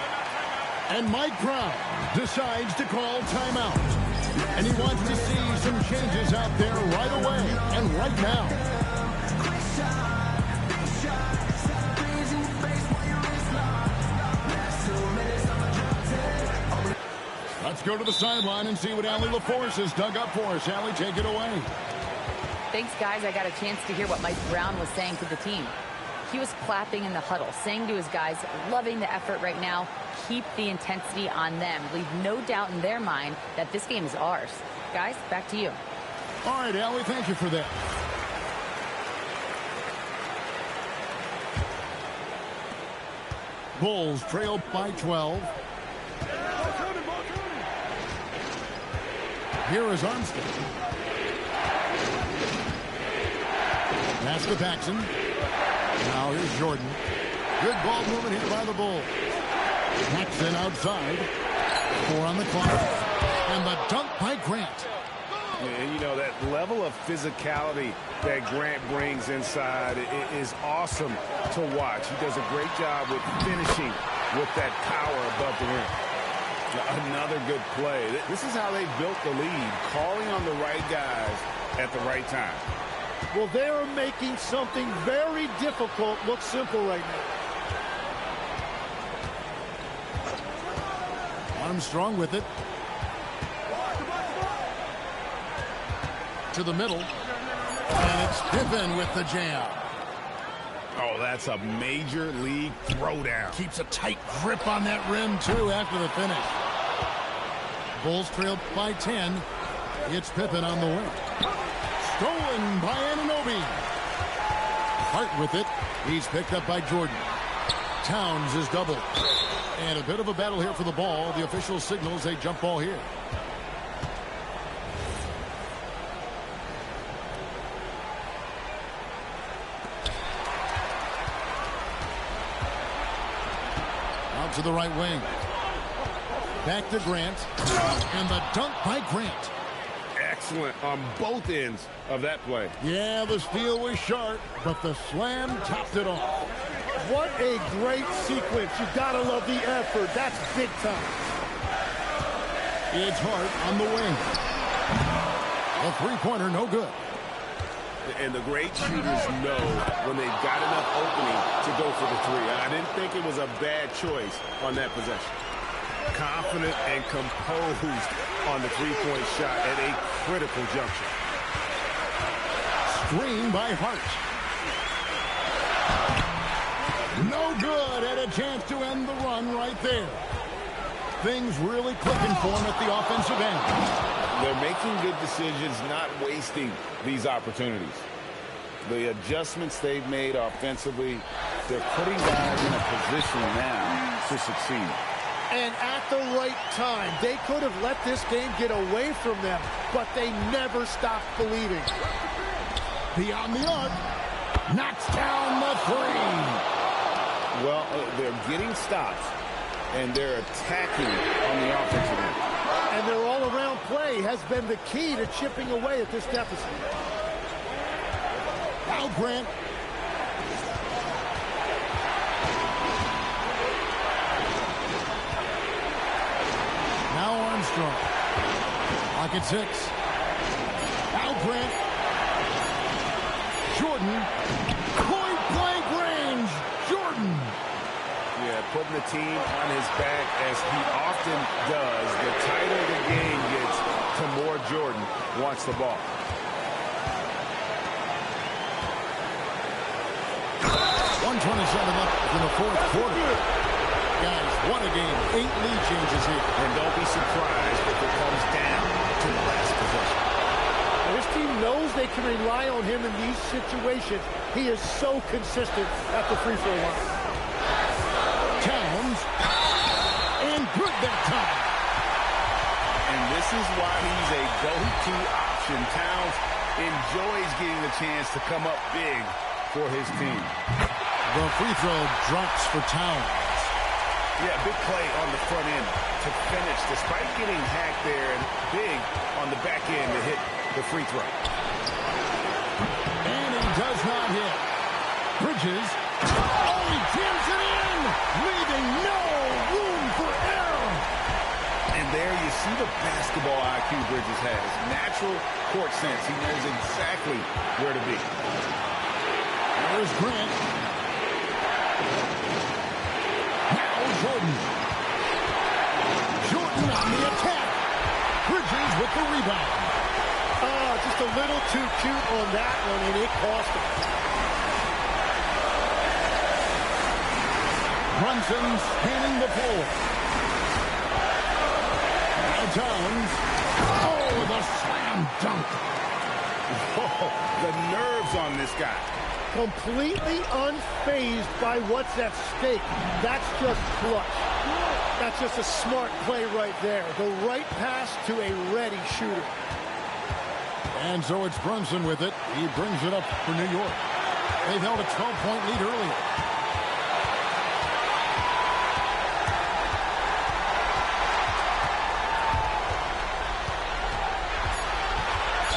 And Mike Brown decides to call timeout. And he wants to see some changes out there right away and right now. Let's go to the sideline and see what Allie LaForce has dug up for us. Allie, take it away. Thanks, guys. I got a chance to hear what Mike Brown was saying to the team. He was clapping in the huddle, saying to his guys, loving the effort right now. Keep the intensity on them. Leave no doubt in their mind that this game is ours. Guys, back to you. All right, Allie, thank you for that. Bulls trail by 12. Here is Armstead. Pass to Paxson. Now here's Jordan. Good ball movement here by the Bulls. Paxson outside. 4 on the clock. And the dunk by Grant. And you know, that level of physicality that Grant brings inside is awesome to watch. He does a great job with finishing with that power above the rim. Another good play. This is how they built the lead, calling on the right guys at the right time. Well, they are making something very difficult look simple right now. Armstrong with it. To the middle. And it's Pippen with the jam. Oh, that's a major league throwdown. Keeps a tight grip on that rim, too, after the finish. Bulls trailed by 10. It's Pippen on the wing. Stolen by Anunoby. Hart with it. He's picked up by Jordan. Towns is doubled. And a bit of a battle here for the ball. The official signals a jump ball here. Out to the right wing. Back to Grant. And the dunk by Grant. Excellent on both ends of that play. Yeah, the steal was sharp, but the slam topped it off. What a great sequence. You gotta love the effort. That's big time. It's Hart on the wing. A three-pointer, no good. And the great shooters know when they've got enough opening to go for the three. I didn't think it was a bad choice on that possession. Confident and composed on the three-point shot at a critical juncture. Screen by Hart. No good. Had a chance to end the run right there. Things really clicking for him at the offensive end. They're making good decisions, not wasting these opportunities. The adjustments they've made offensively, they're putting guys in a position now to succeed. And at the right time, they could have let this game get away from them, but they never stopped believing. Beyond the arc, knocks down the three. Well, they're getting stops, and they're attacking on the offensive end. And their all-around play has been the key to chipping away at this deficit. Now Grant. Now Armstrong. Lock at 6. Now Grant. Jordan. Point-blank range. Jordan. Yeah, putting the team on his back as he often does. The tighter the game gets, the more Jordan wants the ball. 1:27 left in the fourth quarter. Guys, what a game. 8 lead changes here. And don't be surprised if it comes down to the last possession. This team knows they can rely on him in these situations. He is so consistent at the free throw line. Towns. And good that time. And this is why he's a go-to option. Towns enjoys getting the chance to come up big for his team. The free throw drops for Towns. Yeah, big play on the front end to finish, despite getting hacked there, and big on the back end to hit the free throw. And he does not hit. Bridges. Oh, he jams it in, leaving no room for error. And there you see the basketball IQ Bridges has. Natural court sense. He knows exactly where to be. There's Grant. Now Jordan. Jordan on the attack. Bridges with the rebound. Just a little too cute on that one, and it cost him. Brunson spanning the floor. Now Towns. Oh, the slam dunk. Oh, the nerves on this guy. Completely unfazed by what's at stake. That's just clutch. That's just a smart play right there. The right pass to a ready shooter. And so it's Brunson with it. He brings it up for New York. They've held a 12-point lead earlier.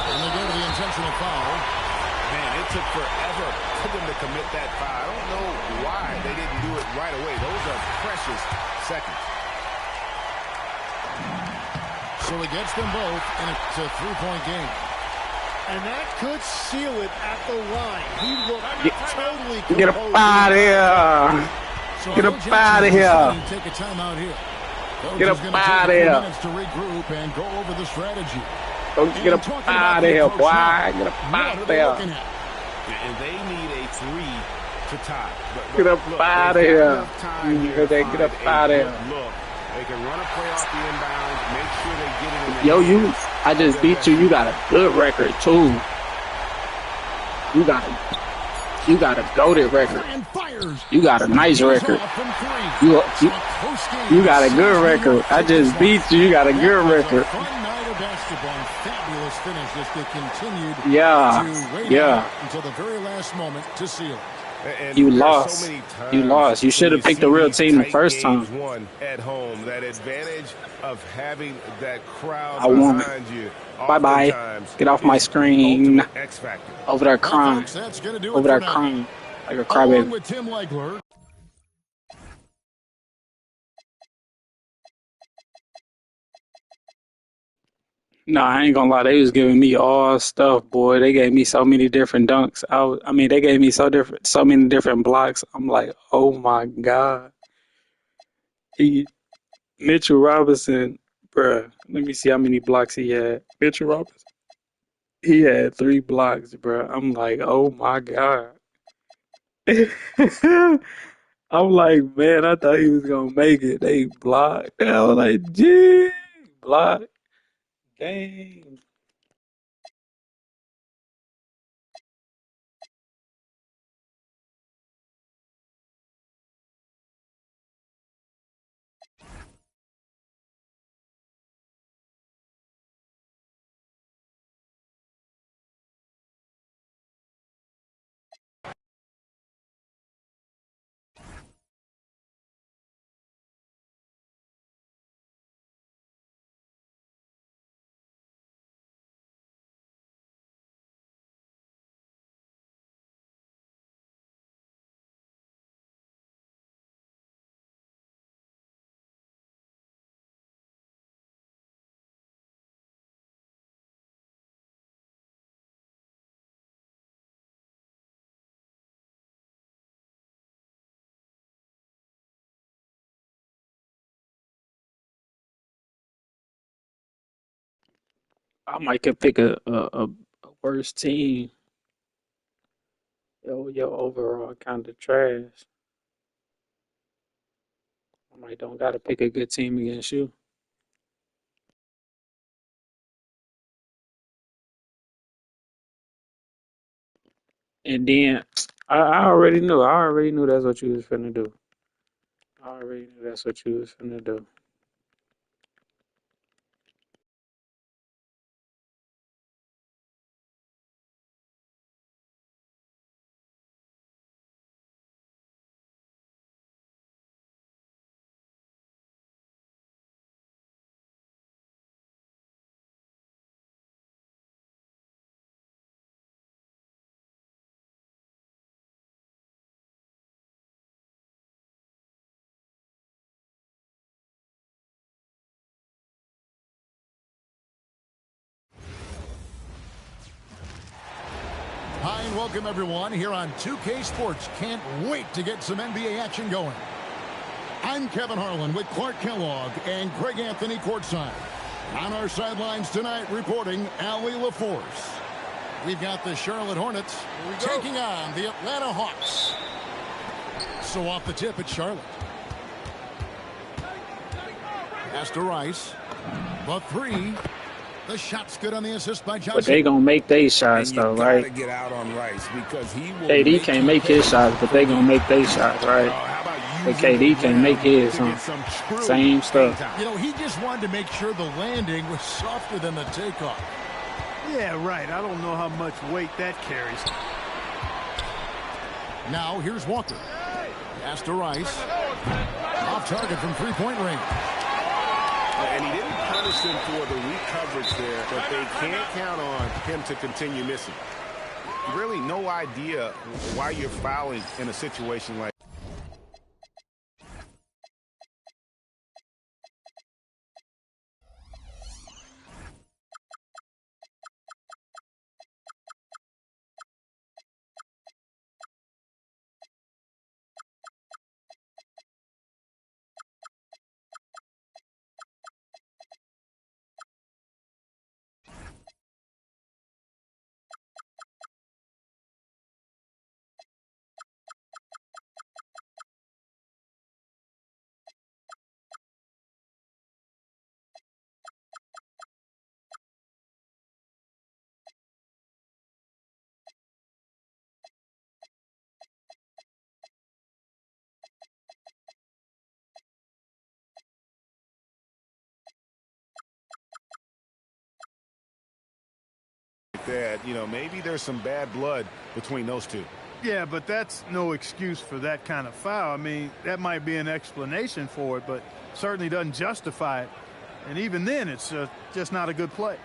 And they go to the intentional foul. Man, it took forever for them to commit that foul. I don't know why they didn't do it right away. Those are precious seconds. So he gets them both, and it's a 3-point game. And that could seal it at the line. He looked totally composed. Get up out of here. So Get up Coach out of Jackson here. will take a timeout here. Coach Get is up gonna out of take a few here. minutes to regroup and go over the strategy. Don't get up Talking out about of the here, approach boy. now. Get up What out are of they there. looking at? And they need a three to tie. Get up look, out of they've got here. enough time here to Get up find out a of good here. look. They can run a play off the inbound, make sure they get it in the Yo, hands I just of beat their you. You got a good record, too. You got a goated record. And fires. You got a nice record. Off from three. You So post-game, you got a good record. I just beat you. You got a That good was record. A fun night of basketball and fabulous finish as they continued Yeah, to wait yeah. out until the very last moment to seal it. And You there are lost. so many You times lost. You should when have picked see the real these team the tight first games time. won at home. That advantage of having that crowd I won. behind you. Bye-bye. oftentimes Get off my is the screen. ultimate X factor. Over there Well, crying. folks, that's going to do it Over for there now. crying. Like a Along crybaby. with Tim Legler. No, I ain't gonna lie. They was giving me all stuff, boy. They gave me so many different dunks. I mean, they gave me so many different blocks. I'm like, oh my God. Mitchell Robinson, bruh. Let me see how many blocks he had. Mitchell Robinson, he had 3 blocks, bruh. I'm like, oh my God. I'm like, man, I thought he was gonna make it. They blocked. I was like, gee, block. Dang. I might could pick a worse team. Yo, overall kind of trash. I might don't gotta pick a good team against you. And then I already knew. I already knew that's what you was finna do. I already knew that's what you was finna do. Hi, and welcome, everyone, here on 2K Sports. Can't wait to get some NBA action going. I'm Kevin Harlan with Clark Kellogg and Greg Anthony courtside. On our sidelines tonight, reporting Allie LaForce. We've got the Charlotte Hornets taking on the Atlanta Hawks. So off the tip, it's Charlotte. Pass to Rice. The three. The shot's good on the assist by Johnson. But they gonna make their shots though, right? Gotta get out on Rice because he will. KD can't make his shots, but they gonna make their shots, right? But KD can't make his, huh? Same stuff. You know, he just wanted to make sure the landing was softer than the takeoff. Yeah, right. I don't know how much weight that carries. Now, here's Walker. Pass to Rice. Off target from three-point range. And he didn't punish them for the weak coverage there, but they can't count on him to continue missing. Really no idea why you're fouling in a situation like that. You know, maybe there's some bad blood between those two. Yeah, but that's no excuse for that kind of foul. I mean, that might be an explanation for it, but certainly doesn't justify it. And even then, it's just not a good play.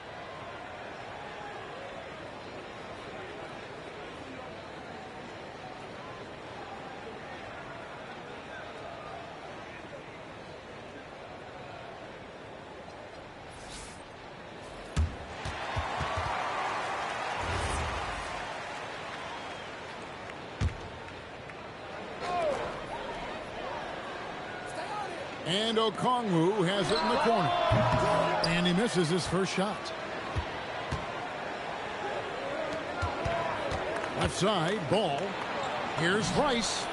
And Okongwu has it in the corner. And he misses his first shot. Left side, Ball. Here's Rice.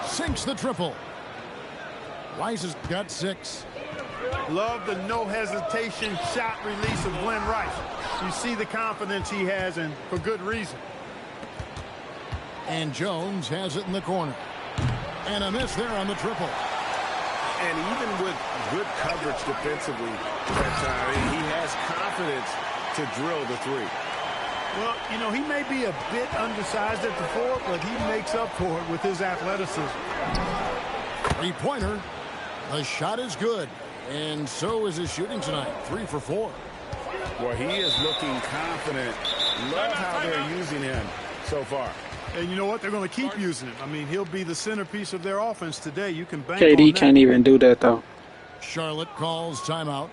Sinks the triple. Rice has got 6. Love the no hesitation shot release of Glenn Rice. You see the confidence he has, and for good reason. And Jones has it in the corner. And a miss there on the triple. And even with good coverage defensively that time, he has confidence to drill the three. Well, you know, he may be a bit undersized at the 4, but he makes up for it with his athleticism. Three-pointer. The shot is good. And so is his shooting tonight. 3 for 4. Well, he is looking confident. Love how they're using him so far. And you know what? They're going to keep using him. I mean, he'll be the centerpiece of their offense today. You can bank on KD that. can't even do that, though. Charlotte calls timeout.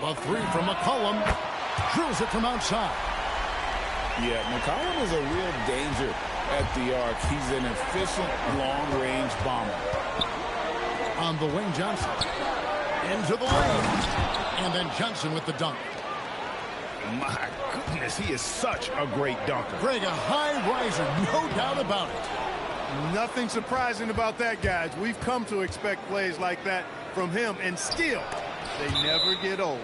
The three from McCollum. Drills it from outside. Yeah, McCollum is a real danger at the arc. He's an efficient long-range bomber. On the wing, Johnson. Into the lane. And then Johnson with the dunk. My goodness, he is such a great dunker. Greg, a high riser, no doubt about it. Nothing surprising about that, guys. We've come to expect plays like that from him, and still, they never get old.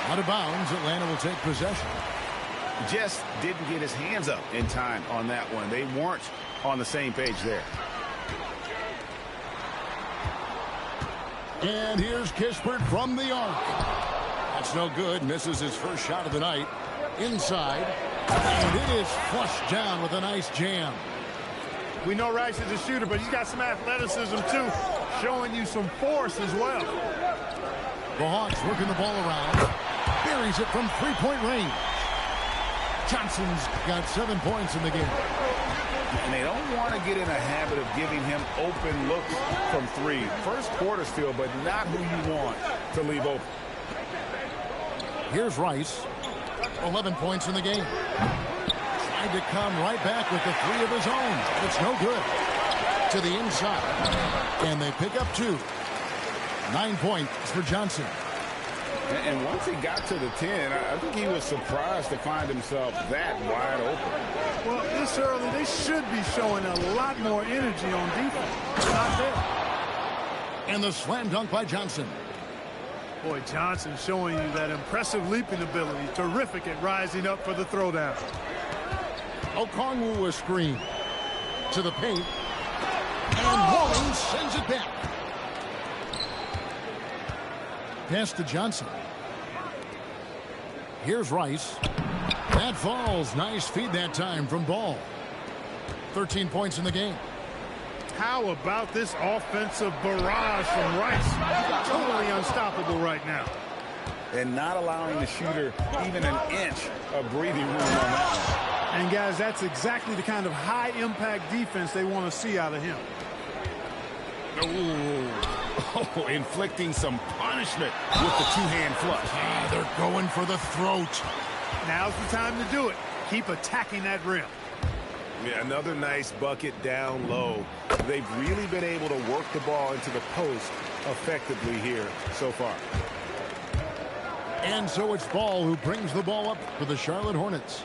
Out of bounds, Atlanta will take possession. Just didn't get his hands up in time on that one. They weren't on the same page there. And here's Kispert from the arc. That's no good. Misses his first shot of the night. Inside. And it is flushed down with a nice jam. We know Rice is a shooter, but he's got some athleticism, too, showing you some force as well. The Hawks working the ball around. Buries it from three-point range. Johnson's got 7 points in the game. And they don't want to get in a habit of giving him open looks from three. First quarter still, but not who you want to leave open. Here's Rice. 11 points in the game. Tried to come right back with the three of his own. It's no good. To the inside. And they pick up 2. 9 points for Johnson. And once he got to the 10, I think he was surprised to find himself that wide open. Well, this early, they should be showing a lot more energy on defense. Not there. And the slam dunk by Johnson. Boy, Johnson showing you that impressive leaping ability. Terrific at rising up for the throwdown. Okongwu a screen. To the paint. And Walling sends it back. Pass to Johnson. Here's Rice. That falls. Nice feed that time from Ball. 13 points in the game. How about this offensive barrage from Rice? Totally unstoppable right now. And not allowing the shooter even an inch of breathing room on that one. And guys, that's exactly the kind of high-impact defense they want to see out of him. Oh, inflicting some punishment with the two-hand flush. They're going for the throat. Now's the time to do it. Keep attacking that rim. Yeah, another nice bucket down low. They've really been able to work the ball into the post effectively here so far. And so it's Ball who brings the ball up for the Charlotte Hornets.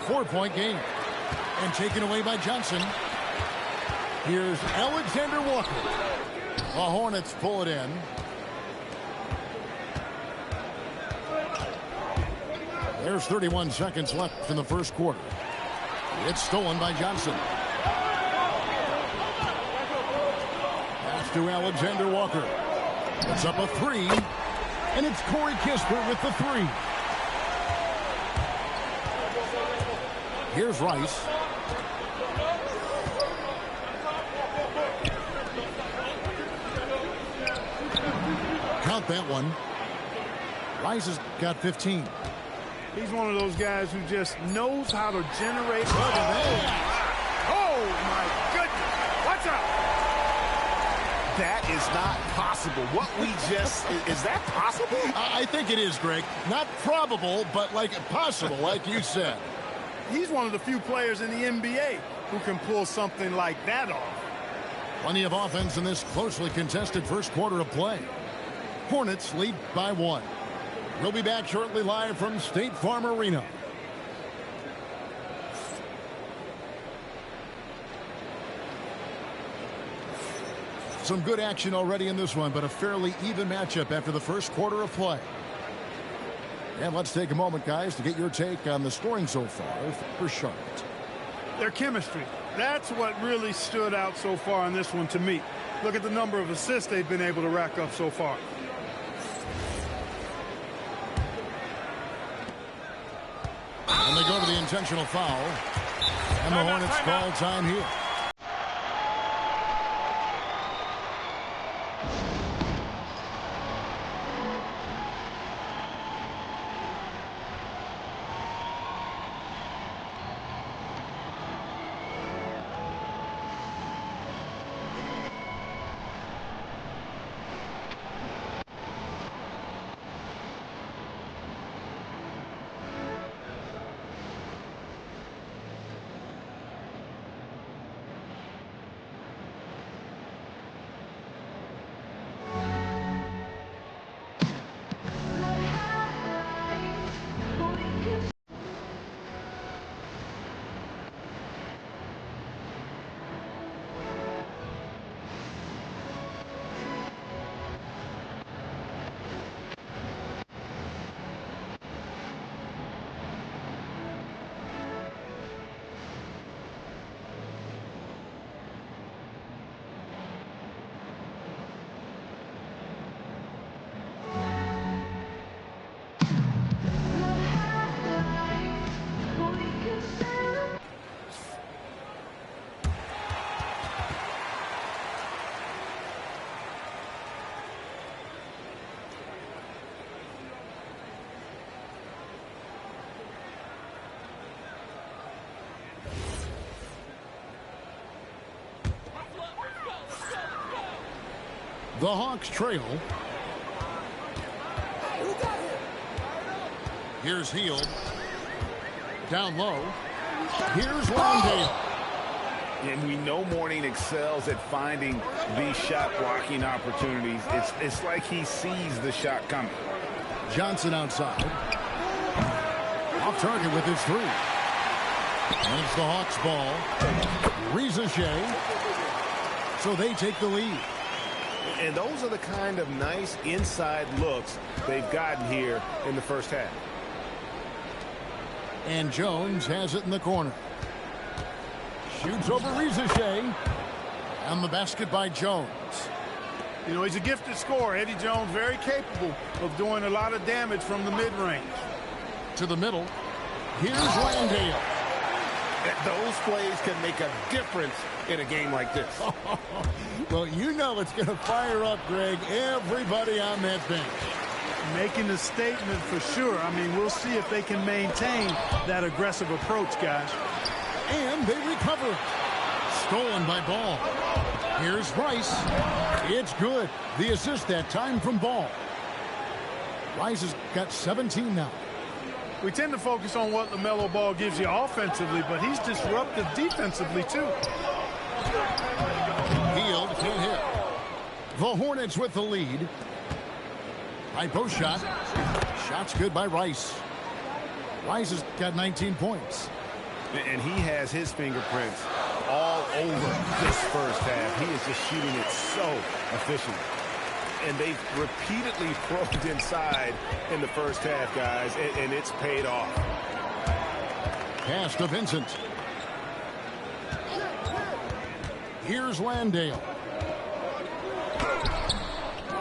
4-point game. And taken away by Johnson. Here's Alexander Walker. The Hornets pull it in. There's 31 seconds left in the first quarter. It's stolen by Johnson. Pass to Alexander Walker. It's up a three. And it's Corey Kispert with the three. Here's Rice. Count that one. Rice has got 15. He's one of those guys who just knows how to generate. Oh, my goodness. Watch out. That is not possible. What we just... Is that possible? I think it is, Greg. Not probable, but like possible, like you said. He's one of the few players in the NBA who can pull something like that off. Plenty of offense in this closely contested first quarter of play. Hornets lead by 1. We'll be back shortly live from State Farm Arena. Some good action already in this one, but a fairly even matchup after the first quarter of play. And let's take a moment, guys, to get your take on the scoring so far for Charlotte. Their chemistry. That's what really stood out so far in this one to me. Look at the number of assists they've been able to rack up so far. And they go to the intentional foul. And the Hornets call time here. The Hawks trail. Here's Hield. Down low. Here's Landale. And we know Mourning excels at finding these shot blocking opportunities. It's like he sees the shot coming. Johnson outside. Off target with his three. And it's the Hawks ball. Risacher. So they take the lead. And those are the kind of nice inside looks they've gotten here in the first half. And Jones has it in the corner. Shoots over Risacher. And the basket by Jones. You know, he's a gifted scorer. Eddie Jones, very capable of doing a lot of damage from the mid-range. To the middle. Here's Landale. Those plays can make a difference in a game like this. Well, you know it's going to fire up, Greg, everybody on that bench. Making a statement for sure. I mean, we'll see if they can maintain that aggressive approach, guys. And they recover it. Stolen by Ball. Here's Rice. It's good. The assist that time from Ball. Rice has got 17 now. We tend to focus on what LaMelo Ball gives you offensively, but he's disruptive defensively, too. Hield can't hit. The Hornets with the lead. High post shot. Shot's good by Rice. Rice has got 19 points. And he has his fingerprints all over this first half. He is just shooting it so efficiently. And they've repeatedly probed inside in the first half, guys, and it's paid off. Pass to Vincent. Here's Landale.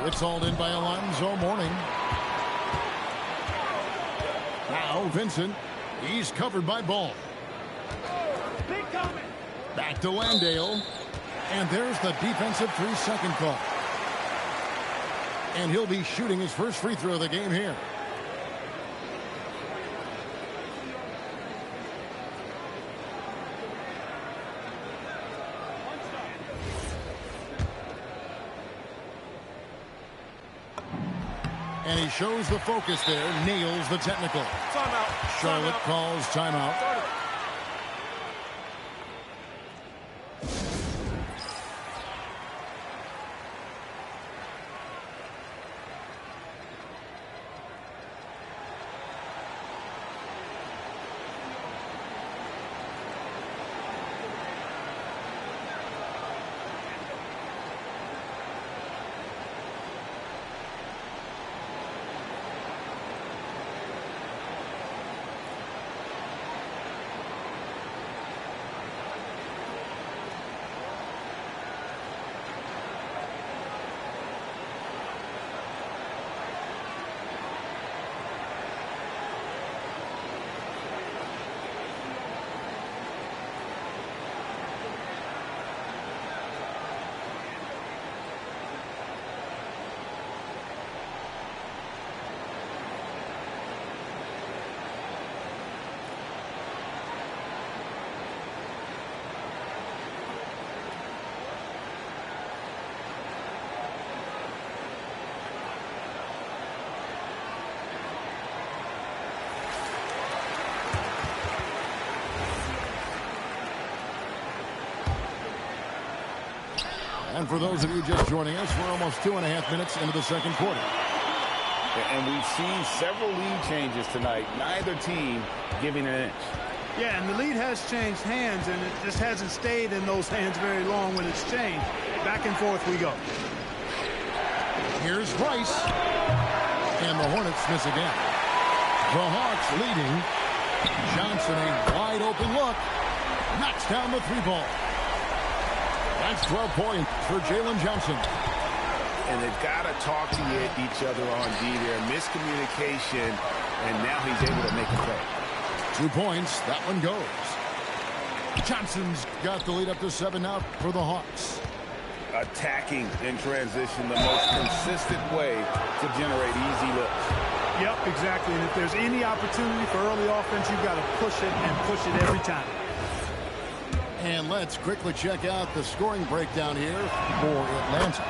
It's hauled in by Alonzo Mourning. Now Vincent. He's covered by Ball. Back to Landale. And there's the defensive 3-second call. And he'll be shooting his first free throw of the game here. And he shows the focus there, nails the technical. Timeout. Charlotte calls timeout. And for those of you just joining us, we're almost 2.5 minutes into the second quarter. And we've seen several lead changes tonight. Neither team giving an inch. Yeah, and the lead has changed hands, and it just hasn't stayed in those hands very long when it's changed. Back and forth we go. Here's Rice. And the Hornets miss again. The Hawks leading. Johnson, a wide open look. Knocks down the three ball. That's 12 points for Jalen Johnson. And they've got to talk to each other on D there. Miscommunication, and now he's able to make a play. 2 points. That one goes. Johnson's got the lead up to 7 now for the Hawks. Attacking in transition, the most consistent way to generate easy looks. Yep, exactly. And if there's any opportunity for early offense, you've got to push it and push it every time. And let's quickly check out the scoring breakdown here for Atlanta.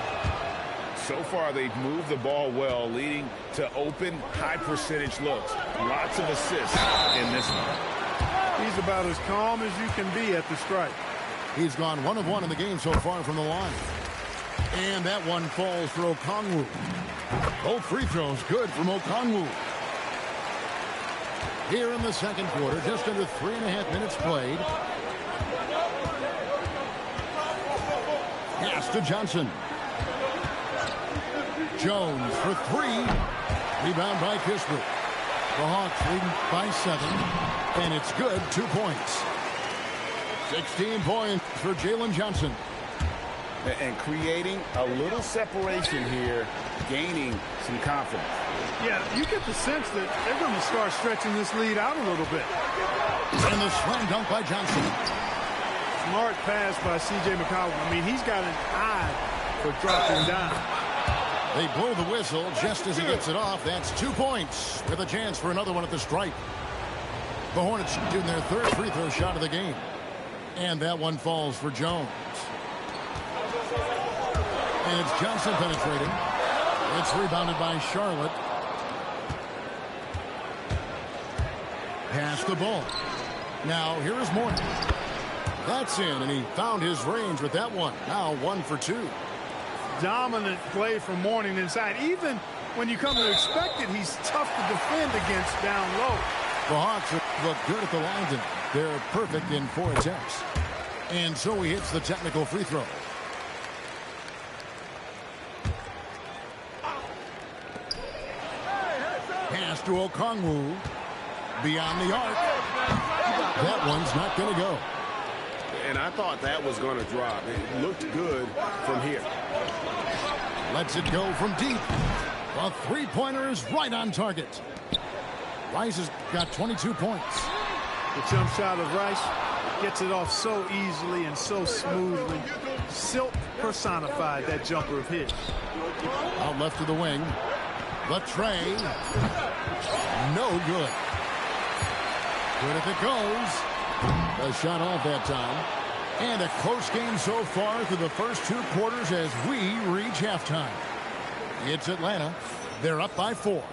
So far, they've moved the ball well, leading to open, high-percentage looks. Lots of assists in this one. He's about as calm as you can be at the strike. He's gone 1 of 1 in the game so far from the line. And that one falls for Okongwu. Both free throws good from Okongwu. Here in the second quarter, just under 3.5 minutes played. Pass to Johnson. Jones for 3. Rebound by Kispert. The Hawks leading by 7. And it's good, 2 points. 16 points for Jalen Johnson. And creating a little separation here, gaining some confidence. Yeah, you get the sense that they're going to start stretching this lead out a little bit. And the slam dunk by Johnson. Smart pass by C.J. McCollum. I mean, he's got an eye for dropping down. They blow the whistle just as he gets it off. That's 2 points with a chance for another one at the stripe. The Hornets shooting their third free throw shot of the game. And that one falls for Jones. And it's Johnson penetrating. It's rebounded by Charlotte. Pass the ball. Now here is Morton. That's in, and he found his range with that one. Now 1 for 2. Dominant play from Morning inside. Even when you come to expect it, he's tough to defend against down low. The Hawks look good at the line tonight. They're perfect in 4 attempts. And so he hits the technical free throw. Pass to Okongwu. Beyond the arc. That one's not going to go. And I thought that was going to drop. It looked good from here. Lets it go from deep. The three-pointer is right on target. Rice has got 22 points. The jump shot of Rice gets it off so easily and so smoothly. Silk personified that jumper of his. Out left to the wing. The tray. No good. Good if it goes. A shot off that time. And a close game so far through the first 2 quarters as we reach halftime. It's Atlanta. They're up by 4.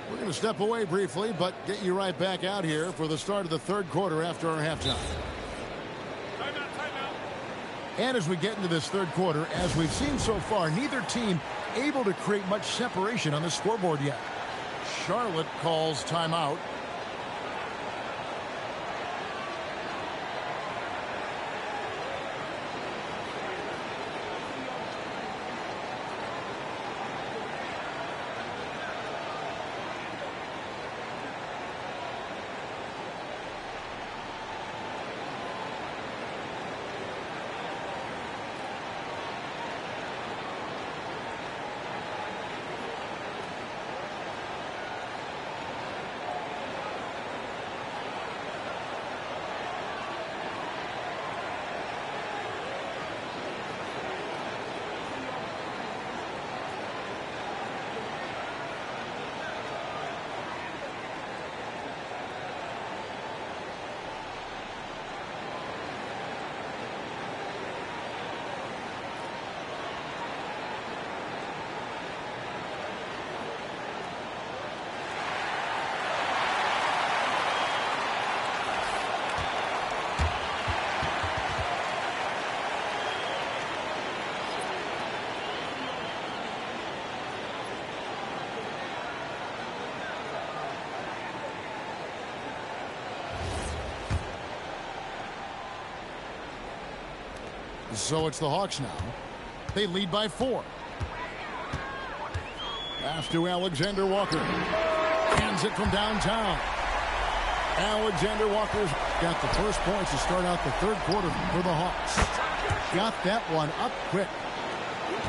We're going to step away briefly, but get you right back out here for the start of the third quarter after our halftime. And as we get into this third quarter, as we've seen so far, neither team able to create much separation on the scoreboard yet. Charlotte calls timeout. So it's the Hawks now. They lead by 4. Pass to Alexander Walker. Hands it from downtown. Alexander Walker's got the first points to start out the third quarter for the Hawks. Got that one up quick.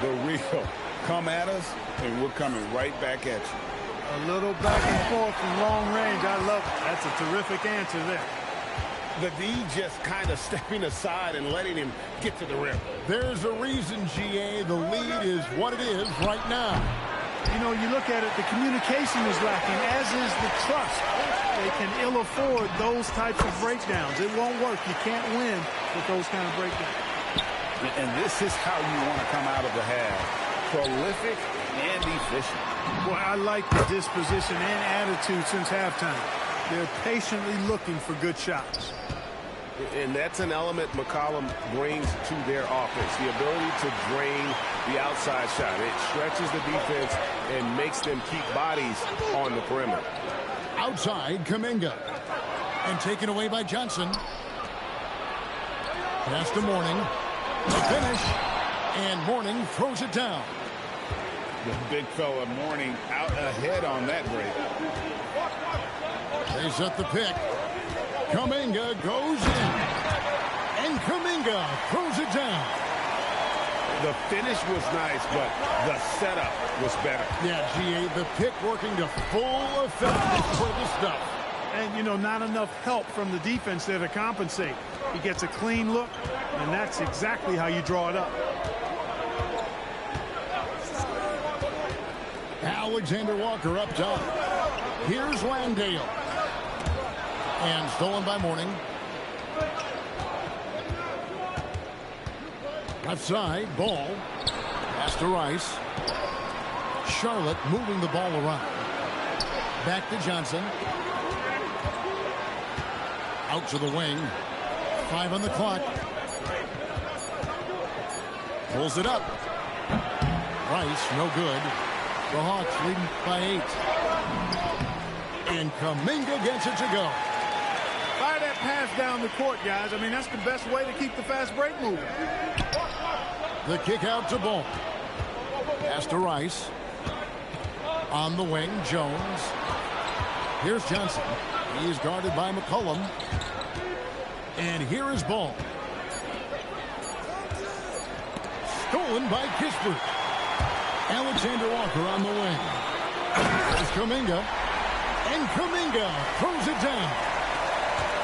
The real come at us, and we're coming right back at you. A little back and forth from long range. I love it. That's a terrific answer there. The D just kind of stepping aside and letting him get to the rim. There's a reason, GA. The lead is what it is right now. You know, you look at it, the communication is lacking, as is the trust. They can ill afford those types of breakdowns. It won't work. You can't win with those kind of breakdowns. And this is how you want to come out of the half. prolific and efficient. Well, I like the disposition and attitude since halftime. They're patiently looking for good shots. And that's an element McCollum brings to their offense, the ability to drain the outside shot. It stretches the defense and makes them keep bodies on the perimeter. Outside, Kuminga. And taken away by Johnson. Pass to Mourning. The finish. And Mourning throws it down. The big fella Mourning out ahead on that break. They set the pick. Kuminga goes in. And Kuminga throws it down. The finish was nice, but the setup was better. Yeah, GA, the pick working to full effect for the stuff. And, you know, not enough help from the defense there to compensate. He gets a clean look, and that's exactly how you draw it up. Alexander Walker up top. Here's Landale. And stolen by Mourning. Left side, ball. Pass to Rice. Charlotte moving the ball around. Back to Johnson. Out to the wing. 5 on the clock. Pulls it up. Rice, no good. The Hawks leading by 8. And Kuminga gets it to go. Fire that pass down the court, guys. I mean, that's the best way to keep the fast break moving. The kick out to Ball. Pass to Rice. On the wing, Jones. Here's Johnson. He's guarded by McCollum. And here is Ball. Stolen by Kispert. Alexander Walker on the wing. There's Kuminga. And Kuminga throws it down.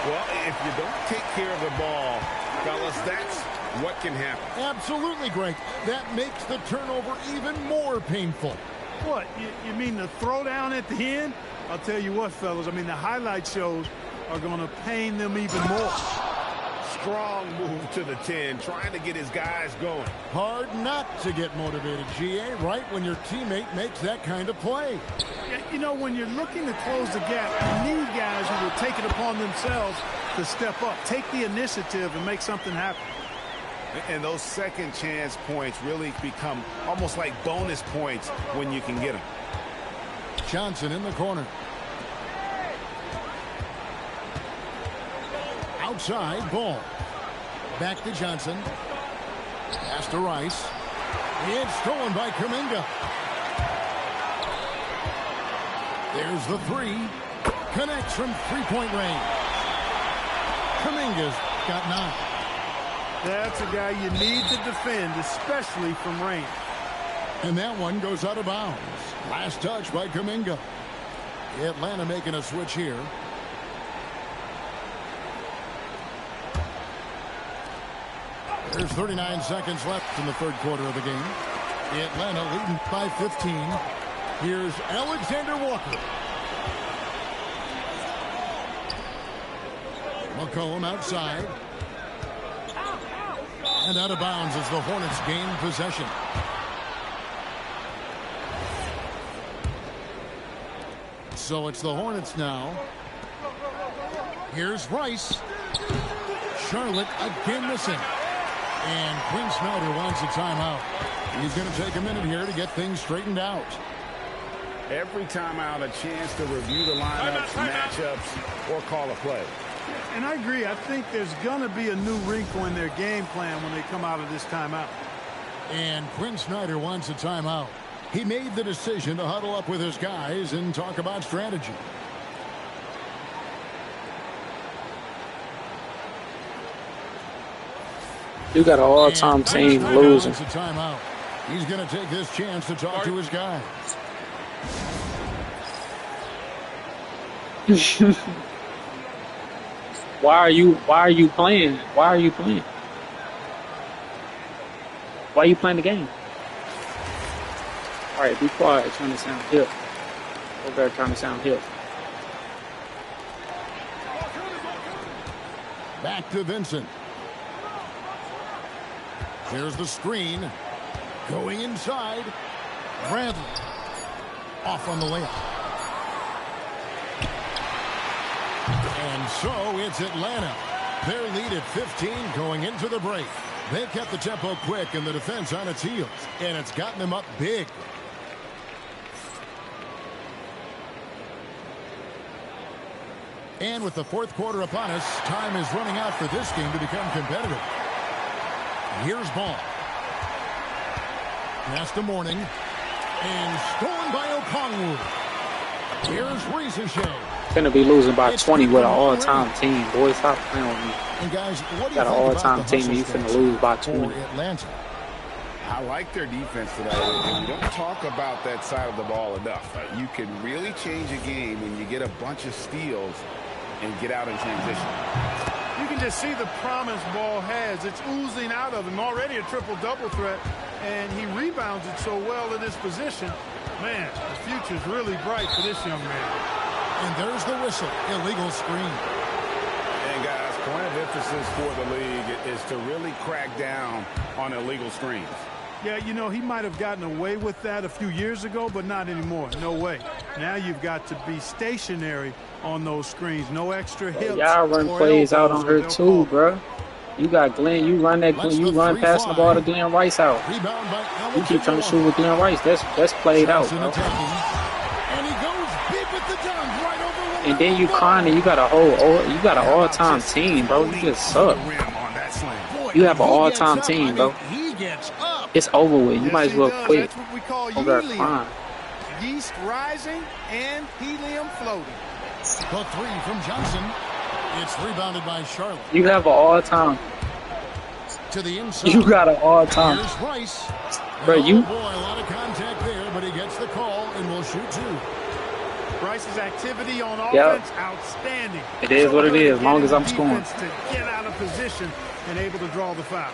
Well, if you don't take care of the ball, fellas, that's what can happen. Absolutely, Greg. That makes the turnover even more painful. What, you mean the throwdown at the end? I'll tell you what, fellas, I mean, the highlight shows are going to pain them even more. Strong move to the 10, trying to get his guys going. Hard not to get motivated, GA, right when your teammate makes that kind of play. You know, when you're looking to close the gap, you need guys who will take it upon themselves to step up, take the initiative, and make something happen. And those second chance points really become almost like bonus points when you can get them. Johnson in the corner. Outside, Ball. Back to Johnson. Pass to Rice. It's stolen by Kuminga. There's the 3. Connects from three-point range. Kuminga's got 9. That's a guy you need to defend, especially from range. And that one goes out of bounds. Last touch by Kuminga. Atlanta making a switch here. There's 39 seconds left in the third quarter of the game. Atlanta leading by 15. Here's Alexander Walker. McCollum outside. And out of bounds as the Hornets gain possession. So it's the Hornets now. Here's Rice. Charlotte again missing. And Quinn Snyder wants a timeout. He's going to take a minute here to get things straightened out. Every timeout, a chance to review the lineups, matchups, or call a play. And I agree. I think there's going to be a new wrinkle in their game plan when they come out of this timeout. And Quinn Snyder wants a timeout. He made the decision to huddle up with his guys and talk about strategy. You got an all-time team losing. Timeout. He's going to take this chance to talk to his guys. Why are you playing? Why are you playing? Why are you playing the game? All right, be quiet. It's trying to sound hip. Over there trying to sound hip. Back to Vincent. Here's the screen. Going inside. Bradley. Off on the layup. And so it's Atlanta. Their lead at 15 going into the break. They kept the tempo quick and the defense on its heels. And it's gotten them up big. And with the fourth quarter upon us, time is running out for this game to become competitive. Here's Ball. Pass to Mourning. And stolen by Okongwu. Here's Risacher. Gonna be losing by 20 with an all-time team. Boys, stop playing with me. And guys, what do you got an all-time team and you finna lose by 20. Atlanta. I like their defense today, and we don't talk about that side of the ball enough. You can really change a game when you get a bunch of steals and get out in transition. You can just see the promise Ball has. It's oozing out of him. Already a triple-double threat, and he rebounds it so well in this position. Man, the future's really bright for this young man. And there's the whistle. Illegal screen. And guys, point of emphasis for the league is to really crack down on illegal screens. Yeah, you know, he might have gotten away with that a few years ago, but not anymore. No way. Now you've got to be stationary on those screens. No extra hips. Y'all run plays out on her too, bro. You got Glenn. You run that. You run passing the ball to Glenn Rice out. You keep trying to shoot with Glenn Rice. That's played out, bro. And he goes big with the dunk right over. And then you crying and you got an all-time team, bro. You just suck. You have an all-time team, bro. It's over with. You might as well quit. That's what we call helium. Yeast rising and helium floating. The three from Johnson. It's rebounded by Charlotte. You have an all-time. To the inside. You got an all-time. Here's Rice. Bro, you. Oh boy, a lot of contact there, but he gets the call and will shoot two. Rice's activity on offense, outstanding. It is what it is, as long as I'm scoring. To get out of position and able to draw the foul.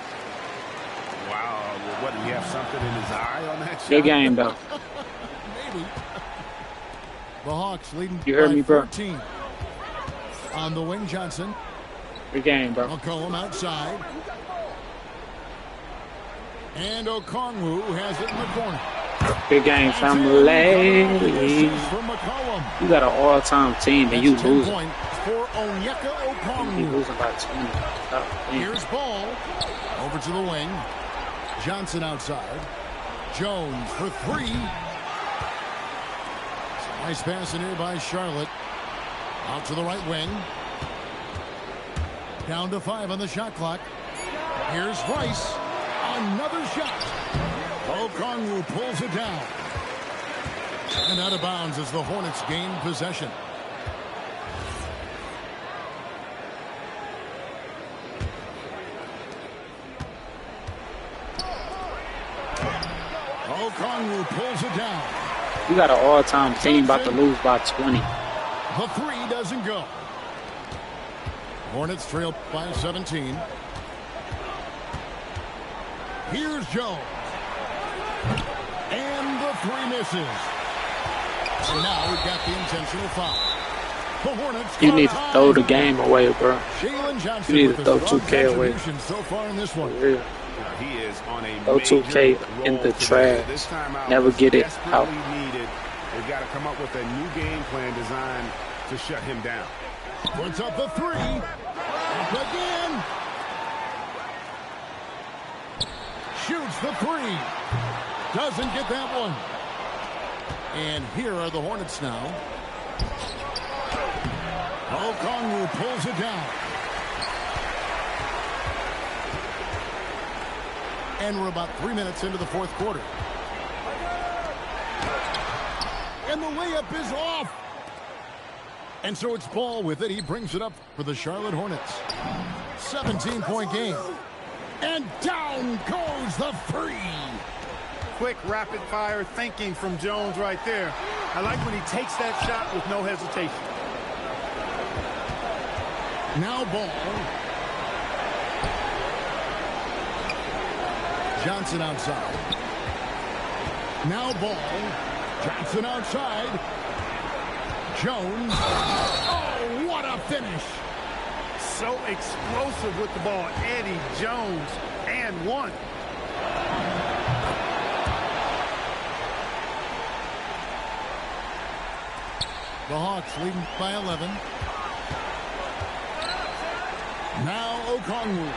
Wow, what, did he have something in his eye on that shot? Good game, though. Maybe. The Hawks leading you heard by me, bro. 14. On the wing, Johnson. Good game, bro. McCollum outside. And Okongwu has it in the corner. Good game, family. You got an all-time team and you losing. For Onyeka Okongwu. You losing by 20. Here's Ball. Over to the wing. Johnson outside. Jones for three. Nice pass in here by Charlotte. Out to the right wing. Down to 5 on the shot clock. Here's Rice. Another shot. Okongwu pulls it down. And out of bounds as the Hornets gain possession. Okongwu pulls it down. You got an all-time team about to lose by 20. The three doesn't go. Hornets trail by 17. Here's Jones. And the three misses. And now we've got the intentional foul. The Hornets. You need to throw the game away, bro. You need to throw 2K away. So far in this one. For real. He is on a throw 2K in the trash. Never get it out. They've got to come up with a new game plan designed to shut him down. Puts up the three. Up again. Shoots the three. Doesn't get that one. And here are the Hornets now. Okongwu pulls it down. And we're about 3 minutes into the fourth quarter. And the layup is off. And so it's Ball with it. He brings it up for the Charlotte Hornets. 17-point game. And down goes the three. Quick, rapid-fire thinking from Jones right there. I like when he takes that shot with no hesitation. Now Ball. Johnson outside. Now Ball. Johnson outside. Jones. Oh, what a finish. So explosive with the ball. Eddie Jones and one. The Hawks leading by 11. Now Okongwu.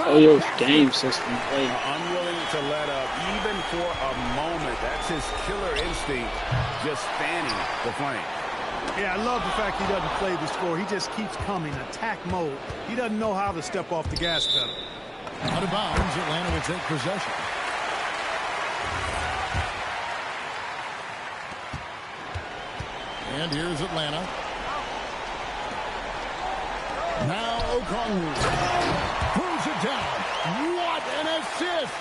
Oh, your game system. Hey. Unwilling to let up even for a moment. That's his killer instinct, just fanning the flame. Yeah, I love the fact he doesn't play the score. He just keeps coming, attack mode. He doesn't know how to step off the gas pedal. Out of bounds, Atlanta will take possession. And here's Atlanta. Now Okongwu. Throws it down. What an assist!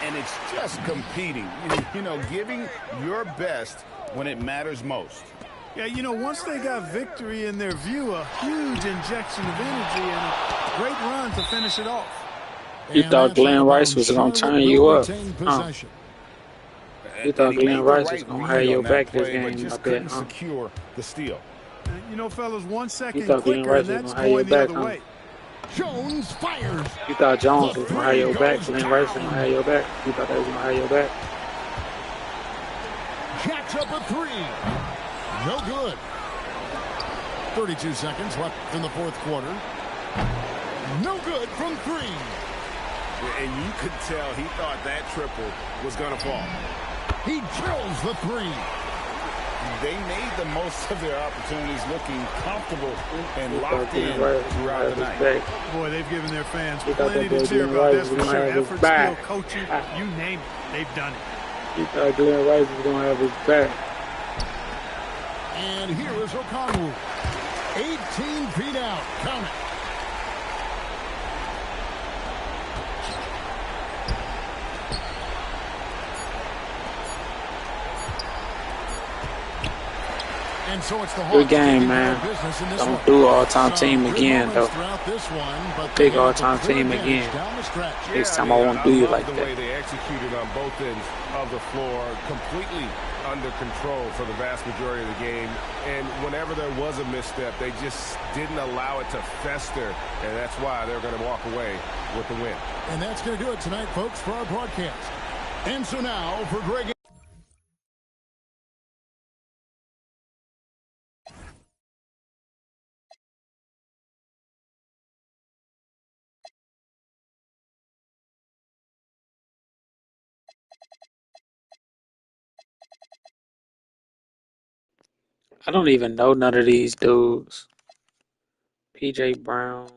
And it's just competing. You know, giving your best when it matters most. Yeah, you know, once they got victory in their view, a huge injection of energy and a great run to finish it off. You thought Glenn Rice was going to turn you up. You thought Glenn Rice was going to have your back this game, I bet, huh? Secure the steal. You know, fellas, 1 second You thought Glenn quicker, Rice and was that's going to have your going the back, other huh? way. Jones fires. You thought Jones was going to have your back, Glenn Rice was going to have your back. You thought they was going to have your back. Jacks up a three. No good. 32 seconds left in the fourth quarter. No good from three. And you could tell he thought that triple was going to fall. He drills the three. They made the most of their opportunities, looking comfortable and locked in throughout the night. Boy, they've given their fans You thought plenty that to cheer Glenn about. Rice That's was for going to sure. have his Effort, skill, back. coaching, you name it. They've done it. You thought Glenn Rice was going to have his back. And here is Okongwu. 18 feet out. Count it. And so it's the Good Hawks game, man. Don't do all-time team again, though. Big all-time team again. Next time I won't do you like the way that. they executed on both ends of the floor, completely under control for the vast majority of the game. And whenever there was a misstep, they just didn't allow it to fester. And that's why they're going to walk away with the win. And that's going to do it tonight, folks, for our broadcast. And so now for Greg. I don't even know none of these dudes. PJ Brown.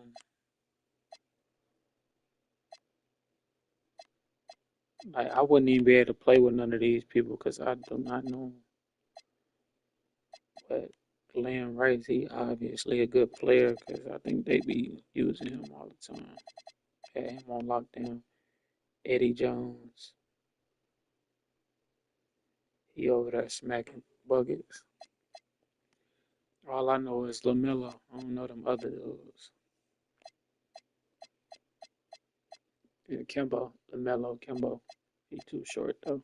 Like, I wouldn't even be able to play with none of these people because I do not know. But Glenn Rice, he obviously a good player because I think they be using him all the time. Had him on lockdown. Eddie Jones. He over there smacking buckets. All I know is LaMelo. I don't know them other dudes. Yeah, Kimbo. LaMelo, Kimbo. He too short though.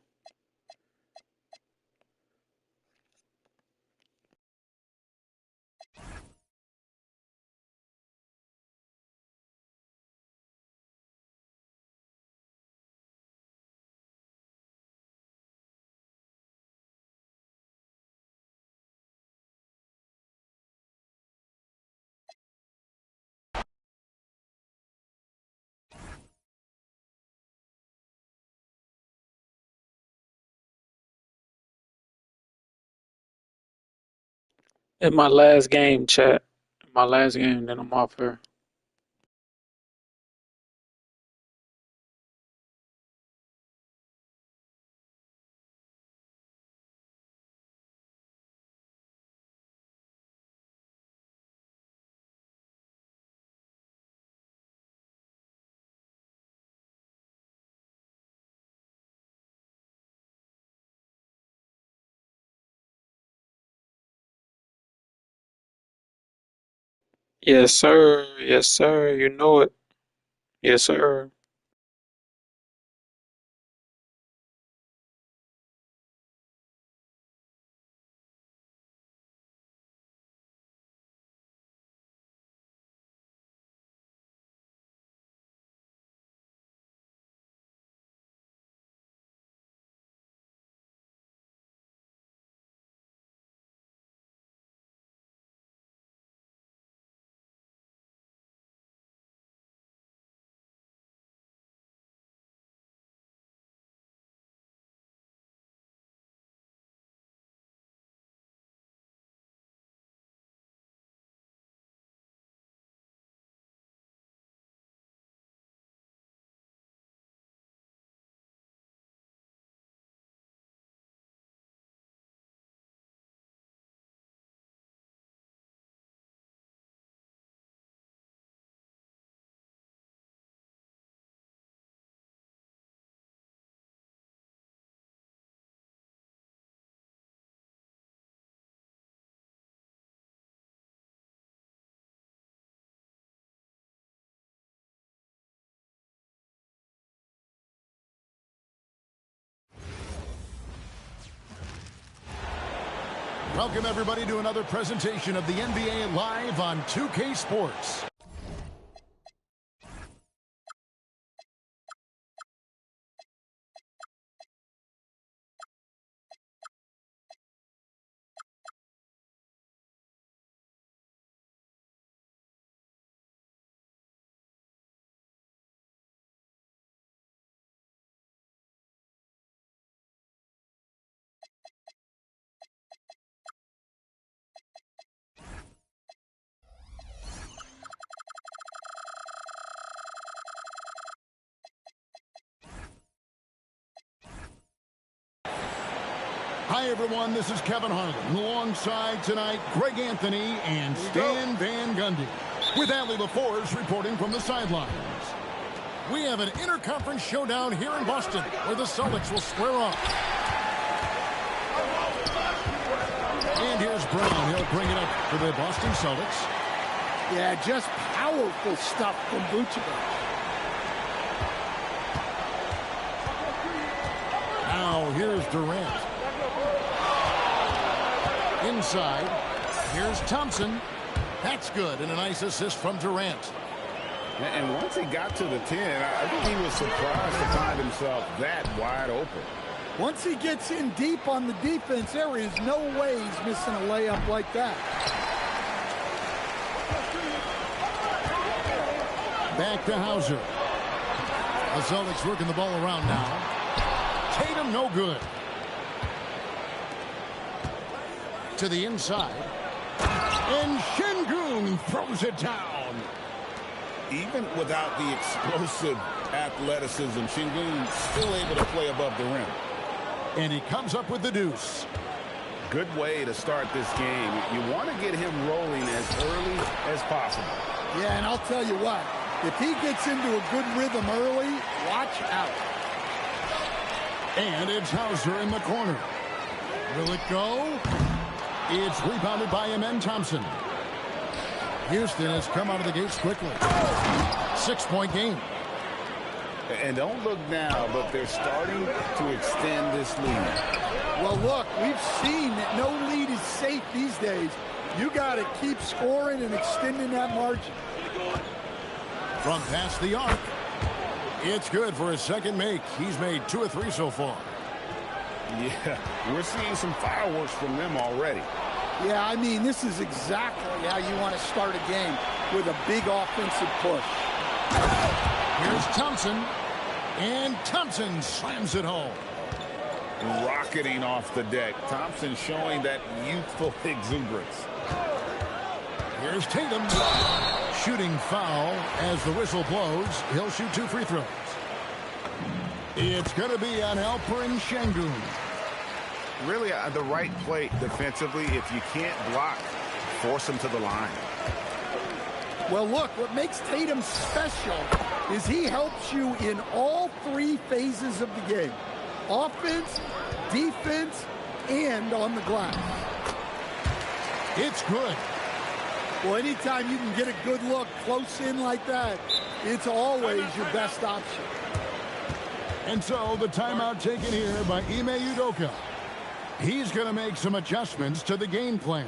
In my last game, chat. My last game, then I'm off here. Yes, sir. Yes, sir. You know it. Yes, sir. Welcome, everybody, to another presentation of the NBA Live on 2K Sports. Hi, everyone. This is Kevin Harlan. Alongside tonight, Greg Anthony and Stan Van Gundy. With Allie LaForce reporting from the sidelines. We have an interconference showdown here in Boston, where the Celtics will square off. And here's Brown. He'll bring it up for the Boston Celtics. Yeah, just powerful stuff from Vucevic. Now, here's Durant. Inside, here's Thompson. That's good, and a nice assist from Durant. And once he got to the 10, I think he was surprised to find himself that wide open. Once he gets in deep on the defense, there is no way he's missing a layup like that. Back to Hauser. The Celtics working the ball around now. Tatum, no good. To the inside. And Şengün throws it down. Even without the explosive athleticism, Şengün still able to play above the rim. And he comes up with the deuce. Good way to start this game. You want to get him rolling as early as possible. Yeah, and I'll tell you what, if he gets into a good rhythm early, watch out. And it's Hauser in the corner. Will it go? It's rebounded by Amen Thompson. Houston has come out of the gates quickly. 6-point game. And don't look now, but they're starting to extend this lead. Well, look, we've seen that no lead is safe these days. You got to keep scoring and extending that margin. From past the arc. It's good for his second make. He's made 2 or 3 so far. Yeah, we're seeing some fireworks from them already. Yeah, I mean, this is exactly how you want to start a game, with a big offensive push. Here's Thompson, and Thompson slams it home. Rocketing off the deck. Thompson showing that youthful exuberance. Here's Tatum. Shooting foul as the whistle blows. He'll shoot 2 free throws. It's going to be on Alperen Şengün. Really, the right play defensively. If you can't block, force him to the line. Well, look, what makes Tatum special is he helps you in all 3 phases of the game. Offense, defense, and on the glass. It's good. Well, anytime you can get a good look close in like that, it's always your best option. And so the timeout taken here by Ime Udoka. He's going to make some adjustments to the game plan.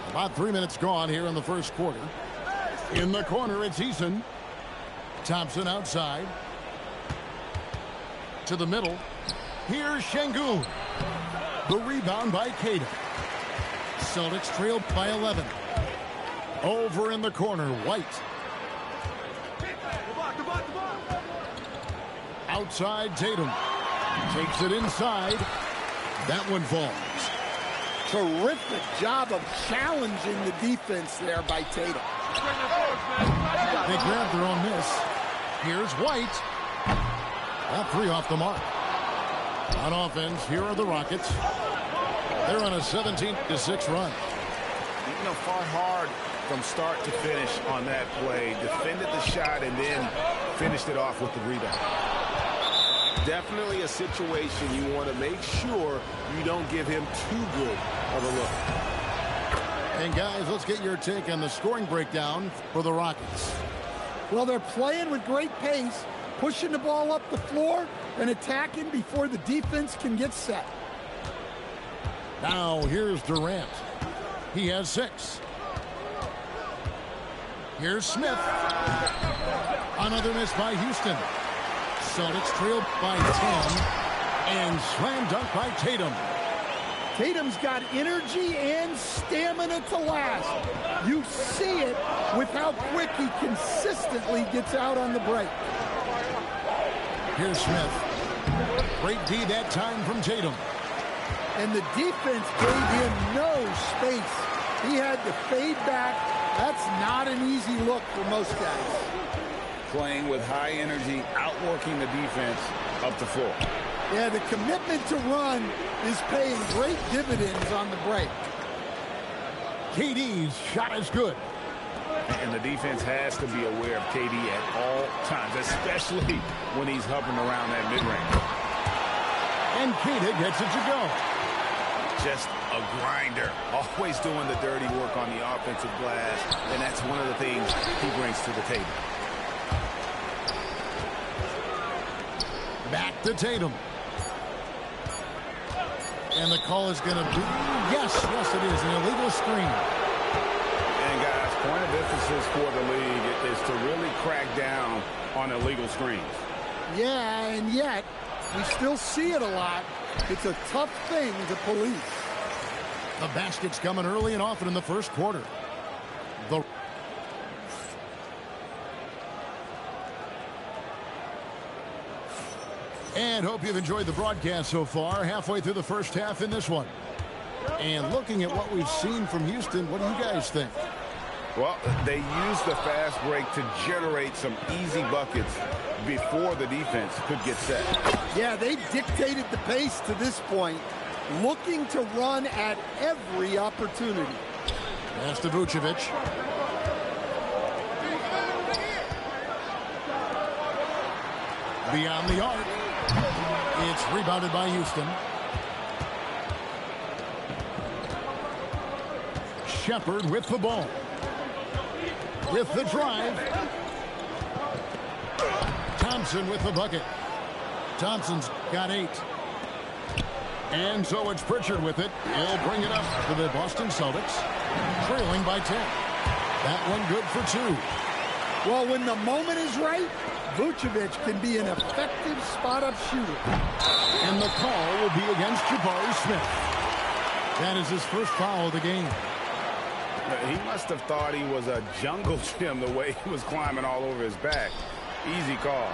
About 3 minutes gone here in the first quarter. In the corner, it's Eason. Thompson outside. To the middle. Here's Şengün. The rebound by Queta. Celtics trail by 11. Over in the corner, White. Outside Tatum. Takes it inside. That one falls. Terrific job of challenging the defense there by Tatum. They grab their own miss. Here's White. All three off the mark. On offense, here are the Rockets. They're on a 17-6 run. You know, fought hard from start to finish on that play. Defended the shot and then finished it off with the rebound. Definitely a situation you want to make sure you don't give him too good of a look. And guys, let's get your take on the scoring breakdown for the Rockets. Well, they're playing with great pace, pushing the ball up the floor and attacking before the defense can get set. Now here's Durant. He has 6. Here's Smith. Another miss by Houston. Celtics trailed by 10. And slam dunk by Tatum. Tatum's got energy and stamina to last. You see it with how quick he consistently gets out on the break. Here's Smith. Great D that time from Tatum. And the defense gave him no space. He had to fade back. That's not an easy look for most guys. Playing with high energy, outworking the defense up the floor. Yeah, the commitment to run is paying great dividends on the break. KD's shot is good. And the defense has to be aware of KD at all times, especially when he's hovering around that mid-range. And KD gets it to go. Just a grinder, always doing the dirty work on the offensive glass, and that's one of the things he brings to the table. Back to Tatum. And the call is going to be, yes, it is, an illegal screen. And guys, point of emphasis for the league is to really crack down on illegal screens. Yeah, and yet, we still see it a lot. It's a tough thing to police. The basket's coming early and often in the first quarter. And hope you've enjoyed the broadcast so far. Halfway through the first half in this one. And looking at what we've seen from Houston, what do you guys think? Well, they used the fast break to generate some easy buckets before the defense could get set. Yeah, they dictated the pace to this point, looking to run at every opportunity. Pass to Vucevic. Beyond the arc. It's rebounded by Houston. Shepherd with the ball. With the drive. Thompson with the bucket. Thompson's got 8. And so it's Pritchard with it. He'll bring it up to the Boston Celtics. Trailing by 10. That one good for 2. Well, when the moment is right, Vucevic can be an effective spot-up shooter. And the call will be against Jabari Smith. That is his first foul of the game. He must have thought he was a jungle gym the way he was climbing all over his back. Easy call.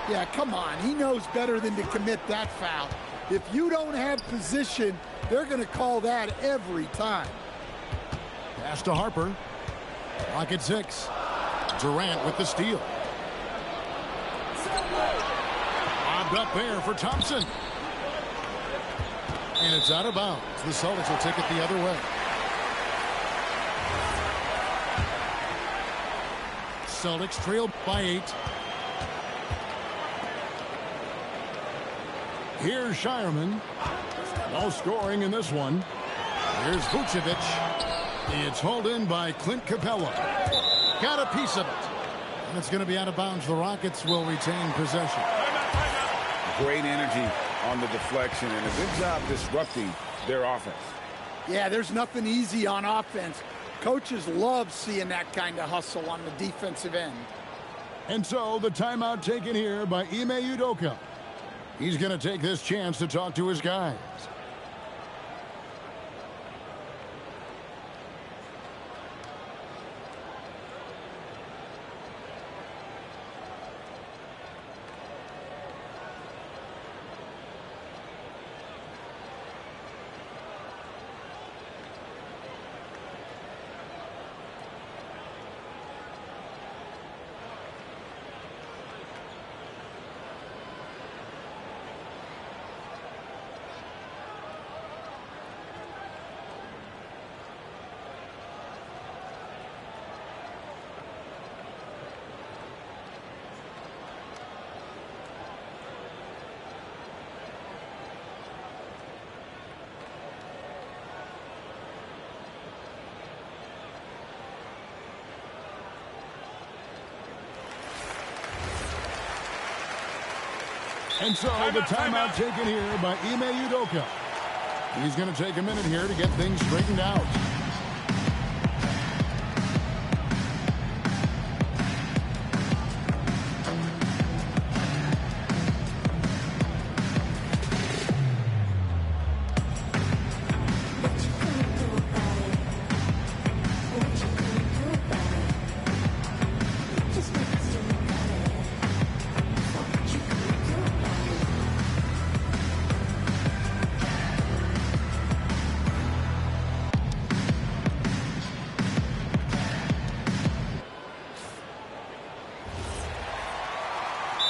Yeah, come on. He knows better than to commit that foul. If you don't have position, they're going to call that every time. Pass to Harper. Clock at 6. Durant with the steal. Bobbed up there for Thompson. And it's out of bounds. The Celtics will take it the other way. Celtics trailed by 8. Here's Shireman. No scoring in this one. Here's Vucevic. It's hauled in by Clint Capella. Got a piece of it. And it's going to be out of bounds. The Rockets will retain possession. Great energy on the deflection and a good job disrupting their offense. Yeah, there's nothing easy on offense. Coaches love seeing that kind of hustle on the defensive end. And so the timeout taken here by Ime Udoka. He's going to take this chance to talk to his guys. And so the timeout taken here by Ime Udoka. He's going to take a minute here to get things straightened out.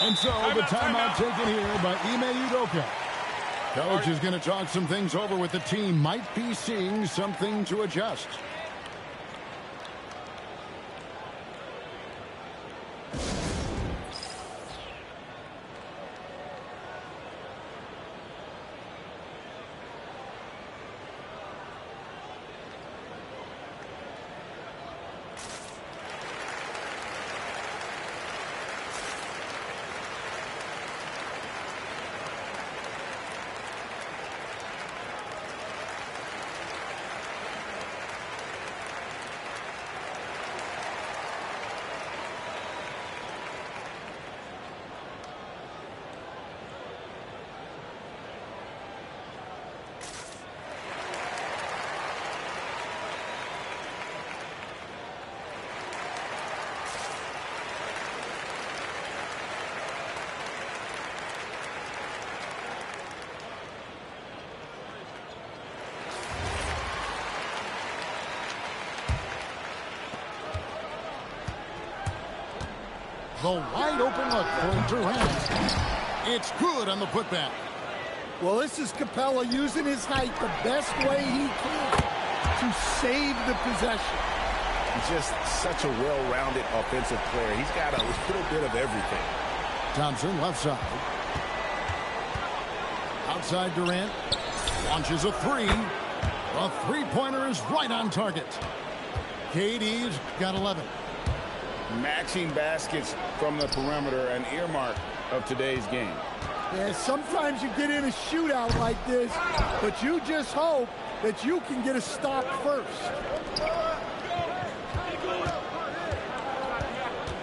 And so the timeout taken here by Ime Udoka. Coach is going to talk some things over with the team. Might be seeing something to adjust. The wide open look for Durant. It's good on the putback. Well, this is Capella using his height the best way he can to save the possession. He's just such a well-rounded offensive player. He's got a little bit of everything. Thompson left side. Outside Durant. Launches a three. A three-pointer is right on target. KD's got 11. Matching baskets from the perimeter, an earmark of today's game. Yeah, sometimes you get in a shootout like this, but you just hope that you can get a stop first.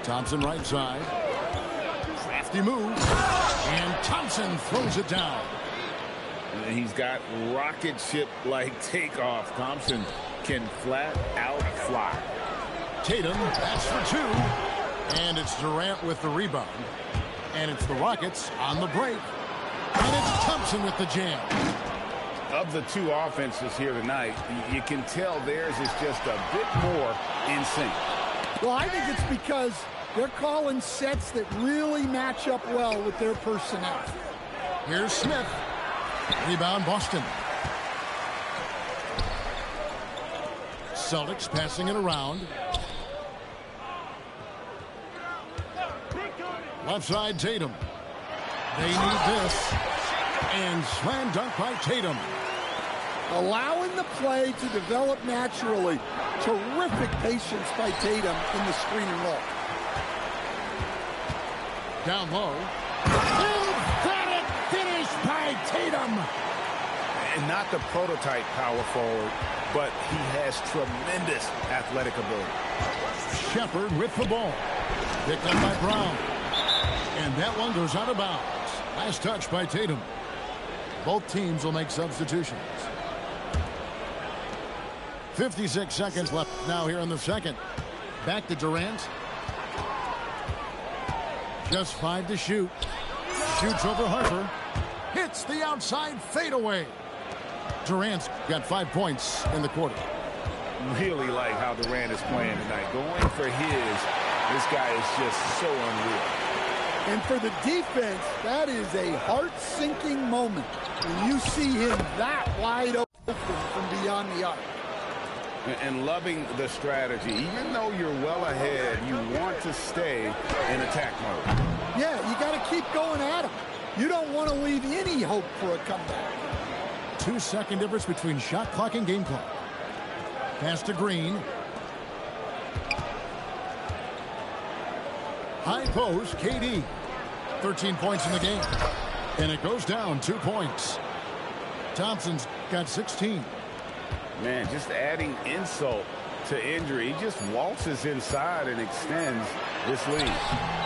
Thompson right side. Crafty move. And Thompson throws it down. And he's got rocket ship-like takeoff. Thompson can flat out fly. Tatum, that's for two. And it's Durant with the rebound. And it's the Rockets on the break. And it's Thompson with the jam. Of the two offenses here tonight, you can tell theirs is just a bit more in sync. Well, I think it's because they're calling sets that really match up well with their personnel. Here's Smith. Rebound Boston. Celtics passing it around. Left side Tatum. They need this. And slam dunk by Tatum. Allowing the play to develop naturally. Terrific patience by Tatum in the screen and roll. Down low. Emphatic finish by Tatum. And not the prototype power forward, but he has tremendous athletic ability. Shepard with the ball. Picked up by Brown. And that one goes out of bounds. Last touch by Tatum. Both teams will make substitutions. 56 seconds left now here in the second. Back to Durant. Just 5 to shoot. Shoots over Harper. Hits the outside fadeaway. Durant's got 5 points in the quarter. Really like how Durant is playing tonight. Going for his, this guy is just so unreal. And for the defense, that is a heart-sinking moment when you see him that wide open from beyond the arc. And loving the strategy. Even though you're well ahead, you want to stay in attack mode. Yeah, you got to keep going at him. You don't want to leave any hope for a comeback. 2-second difference between shot clock and game clock. Pass to Green. High post, KD. 13 points in the game. And it goes down 2 points. Thompson's got 16. Man, just adding insult to injury. He just waltzes inside and extends this lead.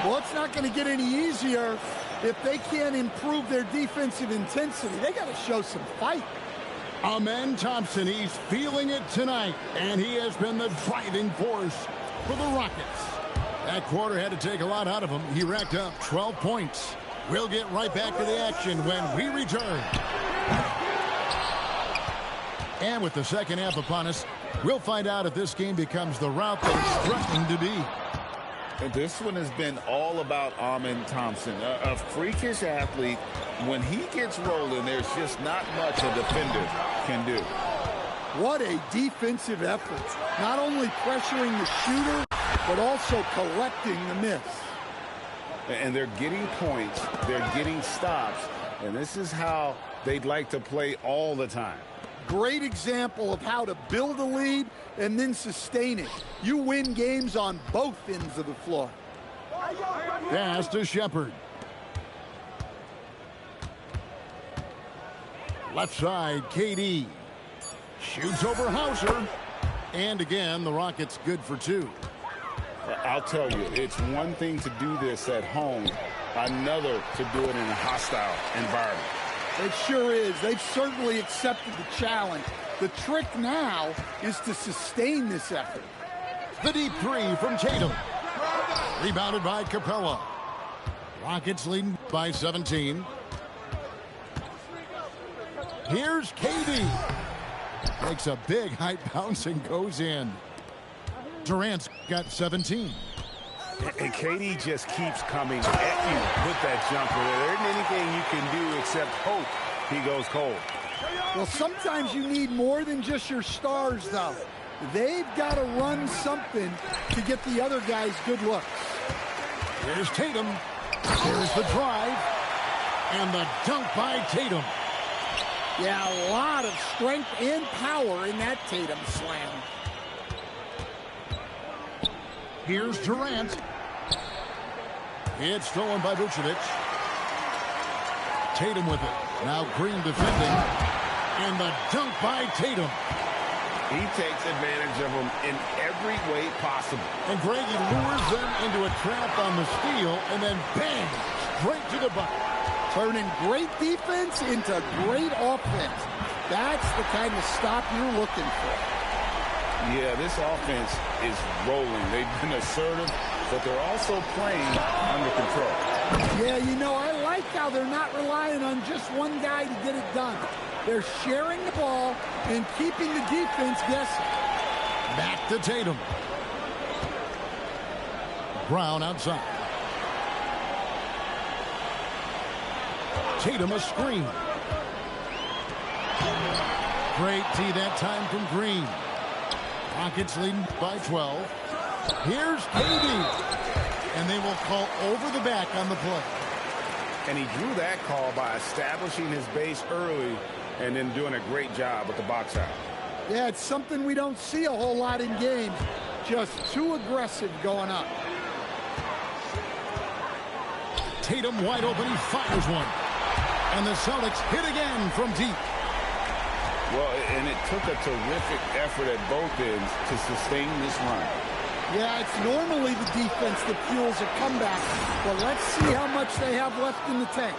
Well, it's not going to get any easier if they can't improve their defensive intensity. They got to show some fight. Amen Thompson, he's feeling it tonight, and he has been the driving force for the Rockets. That quarter had to take a lot out of him. He racked up 12 points. We'll get right back to the action when we return. And with the second half upon us, we'll find out if this game becomes the route that it's threatening to be. And this one has been all about Amen Thompson, a freakish athlete. When he gets rolling, there's just not much a defender can do. What a defensive effort. Not only pressuring the shooter, but also collecting the miss. And they're getting points, they're getting stops, and this is how they'd like to play all the time. Great example of how to build a lead and then sustain it. You win games on both ends of the floor. Pass to Shepard. Left side, KD. Shoots over Hauser. And again, the Rockets good for 2. I'll tell you, it's one thing to do this at home, another to do it in a hostile environment. It sure is. They've certainly accepted the challenge. The trick now is to sustain this effort. The deep three from Tatum. Rebounded by Capella. Rockets leading by 17. Here's KD. Makes a big high bounce and goes in. Durant's got 17. And KD just keeps coming at you with that jumper. There isn't anything you can do except hope he goes cold. Well, sometimes you need more than just your stars, though. They've got to run something to get the other guys good looks. Here's Tatum. Here's the drive. And the dunk by Tatum. Yeah, a lot of strength and power in that Tatum slam. Here's Durant. It's stolen by Vucevic. Tatum with it. Now Green defending. And the dunk by Tatum. He takes advantage of them in every way possible. And Greg, he lures them into a trap on the steal, and then bang, straight to the bucket. Turning great defense into great offense. That's the kind of stop you're looking for. Yeah, this offense is rolling. They've been assertive, but they're also playing under control. Yeah, you know, I like how they're not relying on just one guy to get it done. They're sharing the ball and keeping the defense guessing. Back to Tatum. Brown outside. Tatum a screen. Great D that time from Green. Rockets leading by 12. Here's KD. And they will call over the back on the play. And he drew that call by establishing his base early and then doing a great job with the box out. Yeah, it's something we don't see a whole lot in games. Just too aggressive going up. Tatum wide open. He fires one. And the Celtics hit again from deep. Well, and it took a terrific effort at both ends to sustain this run. Yeah, it's normally the defense that fuels a comeback. But let's see how much they have left in the tank.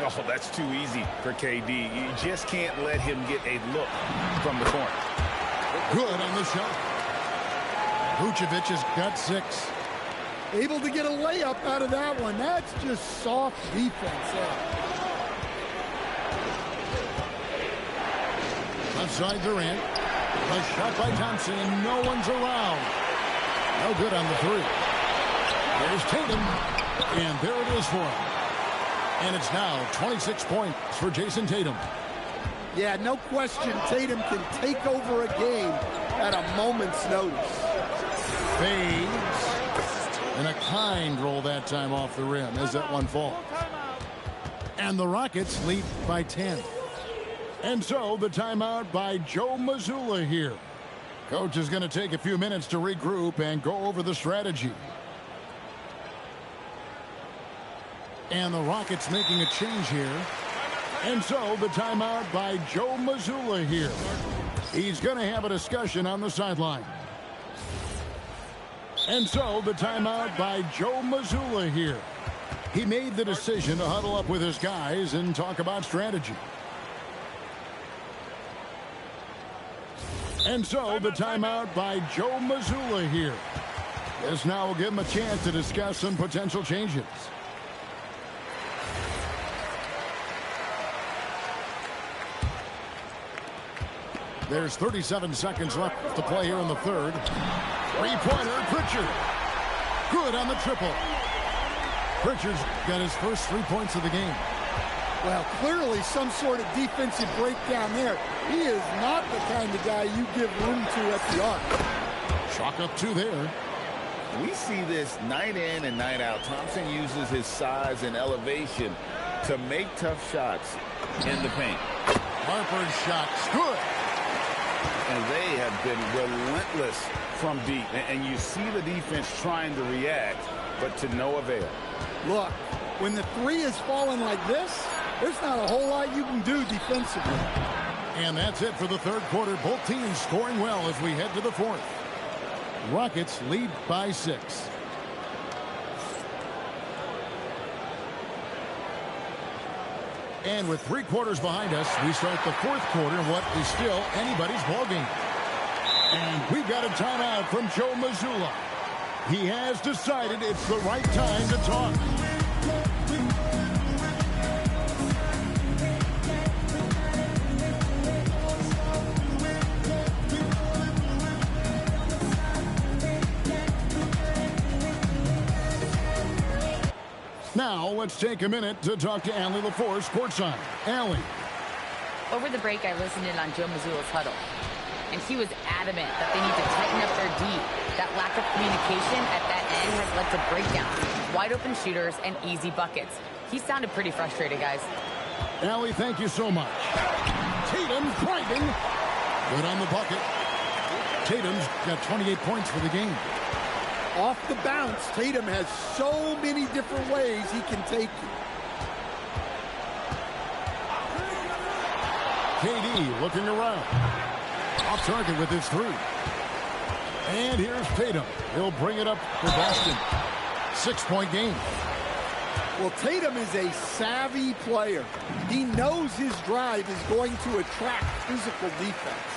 Oh, that's too easy for KD. You just can't let him get a look from the corner. Good on the shot. Vucevic has got 6. Able to get a layup out of that one. That's just soft defense there. Left side Durant. A shot by Thompson, and no one's around. No good on the 3. There's Tatum, and there it is for him. And it's now 26 points for Jason Tatum. Yeah, no question Tatum can take over a game at a moment's notice. Fades. And a kind roll that time off the rim as that one falls. And the Rockets lead by 10. And so the timeout by Joe Mazzulla here. Coach is going to take a few minutes to regroup and go over the strategy. And the Rockets making a change here. And so the timeout by Joe Mazzulla here. He's going to have a discussion on the sideline. And so the timeout by Joe Mazzulla here. He made the decision to huddle up with his guys and talk about strategy. And so the timeout by Joe Mazzulla here. This now will give him a chance to discuss some potential changes. There's 37 seconds left to play here in the third. Three-pointer, Pritchard. Good on the triple. Pritchard's got his first 3 points of the game. Well, clearly some sort of defensive breakdown there. He is not the kind of guy you give room to at the arc. Chalk up 2 there. We see this night in and night out. Thompson uses his size and elevation to make tough shots in the paint. Harper's shot's good. And they have been relentless from deep. And you see the defense trying to react, but to no avail. Look, when the three is falling like this, there's not a whole lot you can do defensively. And that's it for the third quarter. Both teams scoring well as we head to the fourth. Rockets lead by 6. And with 3 quarters behind us, we start the fourth quarter in what is still anybody's ballgame. And we've got a timeout from Joe Mazzulla. He has decided it's the right time to talk. Now, let's take a minute to talk to Allie LaForce courtside. Allie. Over the break, I listened in on Joe Mazzulla's huddle, and he was adamant that they need to tighten up their D. That lack of communication at that end has led to breakdowns, wide open shooters, and easy buckets. He sounded pretty frustrated, guys. Allie, thank you so much. Tatum grinding. Good on the bucket. Tatum's got 28 points for the game. Off the bounce, Tatum has so many different ways he can take you. KD looking around. Off target with his 3. And here's Tatum. He'll bring it up for Boston. 6-point game. Well, Tatum is a savvy player. He knows his drive is going to attract physical defense.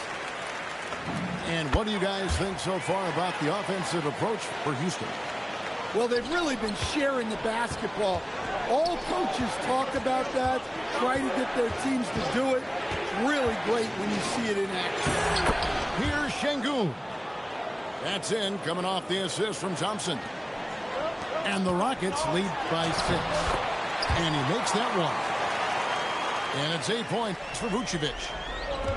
And what do you guys think so far about the offensive approach for Houston? Well, they've really been sharing the basketball. All coaches talk about that, try to get their teams to do it. It's really great when you see it in action. Here's Şengün. That's in, coming off the assist from Thompson. And the Rockets lead by 6. And he makes that one. And it's 8 points for Vucevic.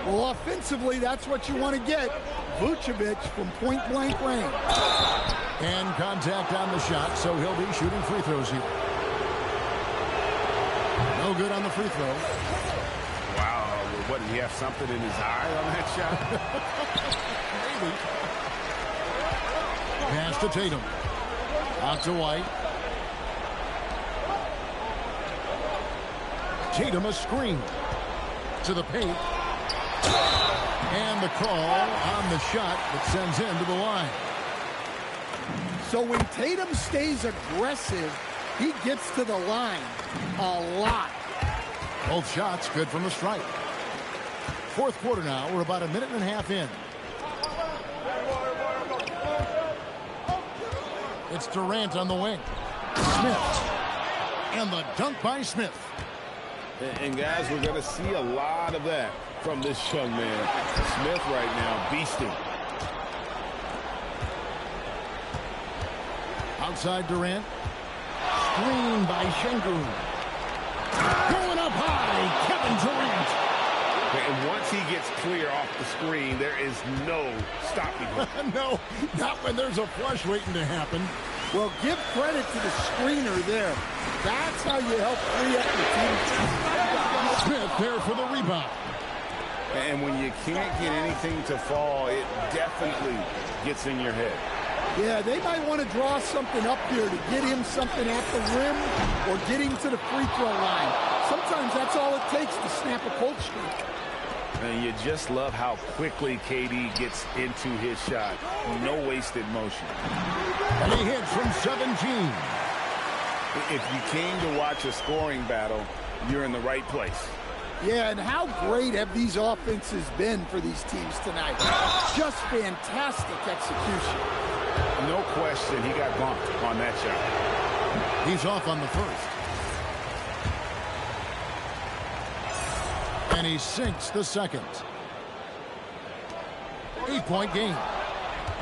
Well, offensively, that's what you want to get. Vucevic from point-blank range. And contact on the shot, so he'll be shooting free throws here. No good on the free throw. Wow, what, did he have something in his eye on that shot? Maybe. Pass to Tatum. Out to White. Tatum a screen. To the paint. And the call on the shot that sends him to the line. So when Tatum stays aggressive, he gets to the line a lot. Both shots good from the stripe. Fourth quarter now. We're about a minute and a half in. It's Durant on the wing. Smith. And the dunk by Smith. And guys, we're going to see a lot of that from this young man. Smith right now beasting. Outside Durant. Screen by Şengün. Going up high, Kevin Durant. And once he gets clear off the screen, there is no stopping him. No, not when there's a flush waiting to happen. Well, give credit to the screener there. That's how you help free up your team. Smith there for the rebound. And when you can't get anything to fall, it definitely gets in your head. Yeah, they might want to draw something up here to get him something at the rim or get him to the free throw line. Sometimes that's all it takes to snap a cold streak. And you just love how quickly KD gets into his shot. No wasted motion. And he hits from 17. If you came to watch a scoring battle, you're in the right place. Yeah, and how great have these offenses been for these teams tonight? Just fantastic execution. No question, he got bumped on that shot. He's off on the first. And he sinks the second. 8-point game.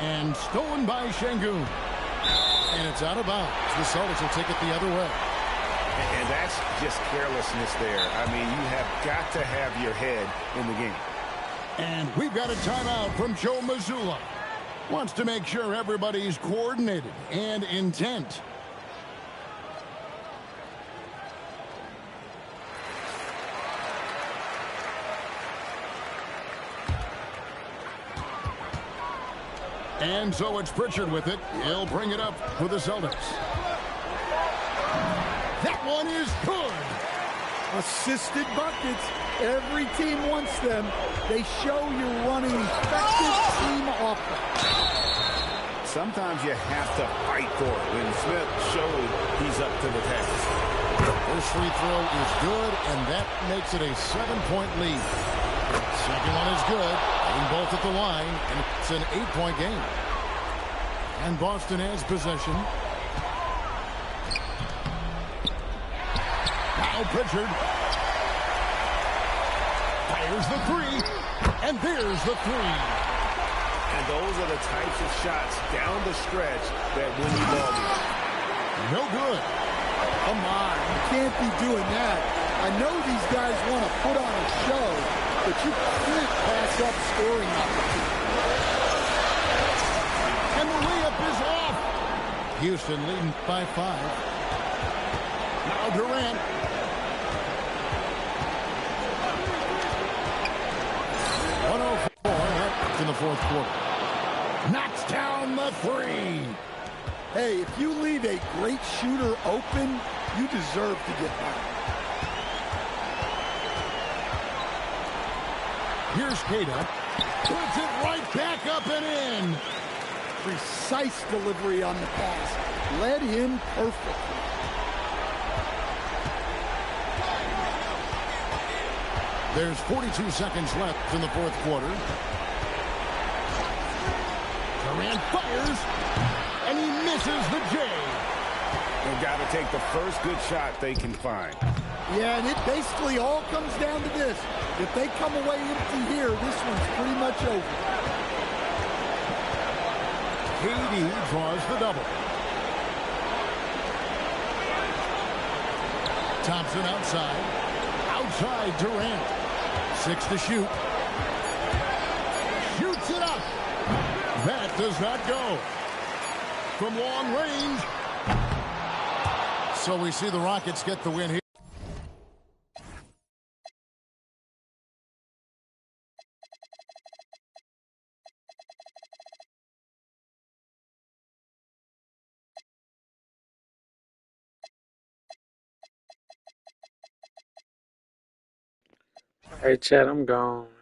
And stolen by Şengün. And it's out of bounds. The Celtics will take it the other way. And that's just carelessness there. I mean, you have got to have your head in the game. And we've got a timeout from Joe Mazzulla. Wants to make sure everybody's coordinated and intent. And so it's Pritchard with it. He'll bring it up for the Celtics. That one is good. Assisted buckets. Every team wants them. They show you're running effective team offense. Sometimes you have to fight for it. When Smith showed he's up to the task. First free throw is good, and that makes it a 7-point lead. Second one is good. Getting both at the line, and it's an 8-point game. And Boston has possession. Now Pritchard. Fires the three. And there's the three. And those are the types of shots down the stretch that win you ball games. No good. Come on, you can't be doing that. I know these guys want to put on a show, but you can't pass up scoring opportunities. And the layup is off. Houston leading by 5. Now Durant. In the fourth quarter. Knocks down the three. Hey, if you leave a great shooter open, you deserve to get by. Here's Queta. Puts it right back up and in. Precise delivery on the pass. Led him perfectly. There's 42 seconds left in the fourth quarter. Durant fires, and he misses the J. They've got to take the first good shot they can find. Yeah, and it basically all comes down to this. If they come away empty here, this one's pretty much over. KD draws the double. Thompson outside. Outside Durant. 6 to shoot. Shoots it up. That does not go. From long range. So we see the Rockets get the win here. Hey, Chad, I'm gone.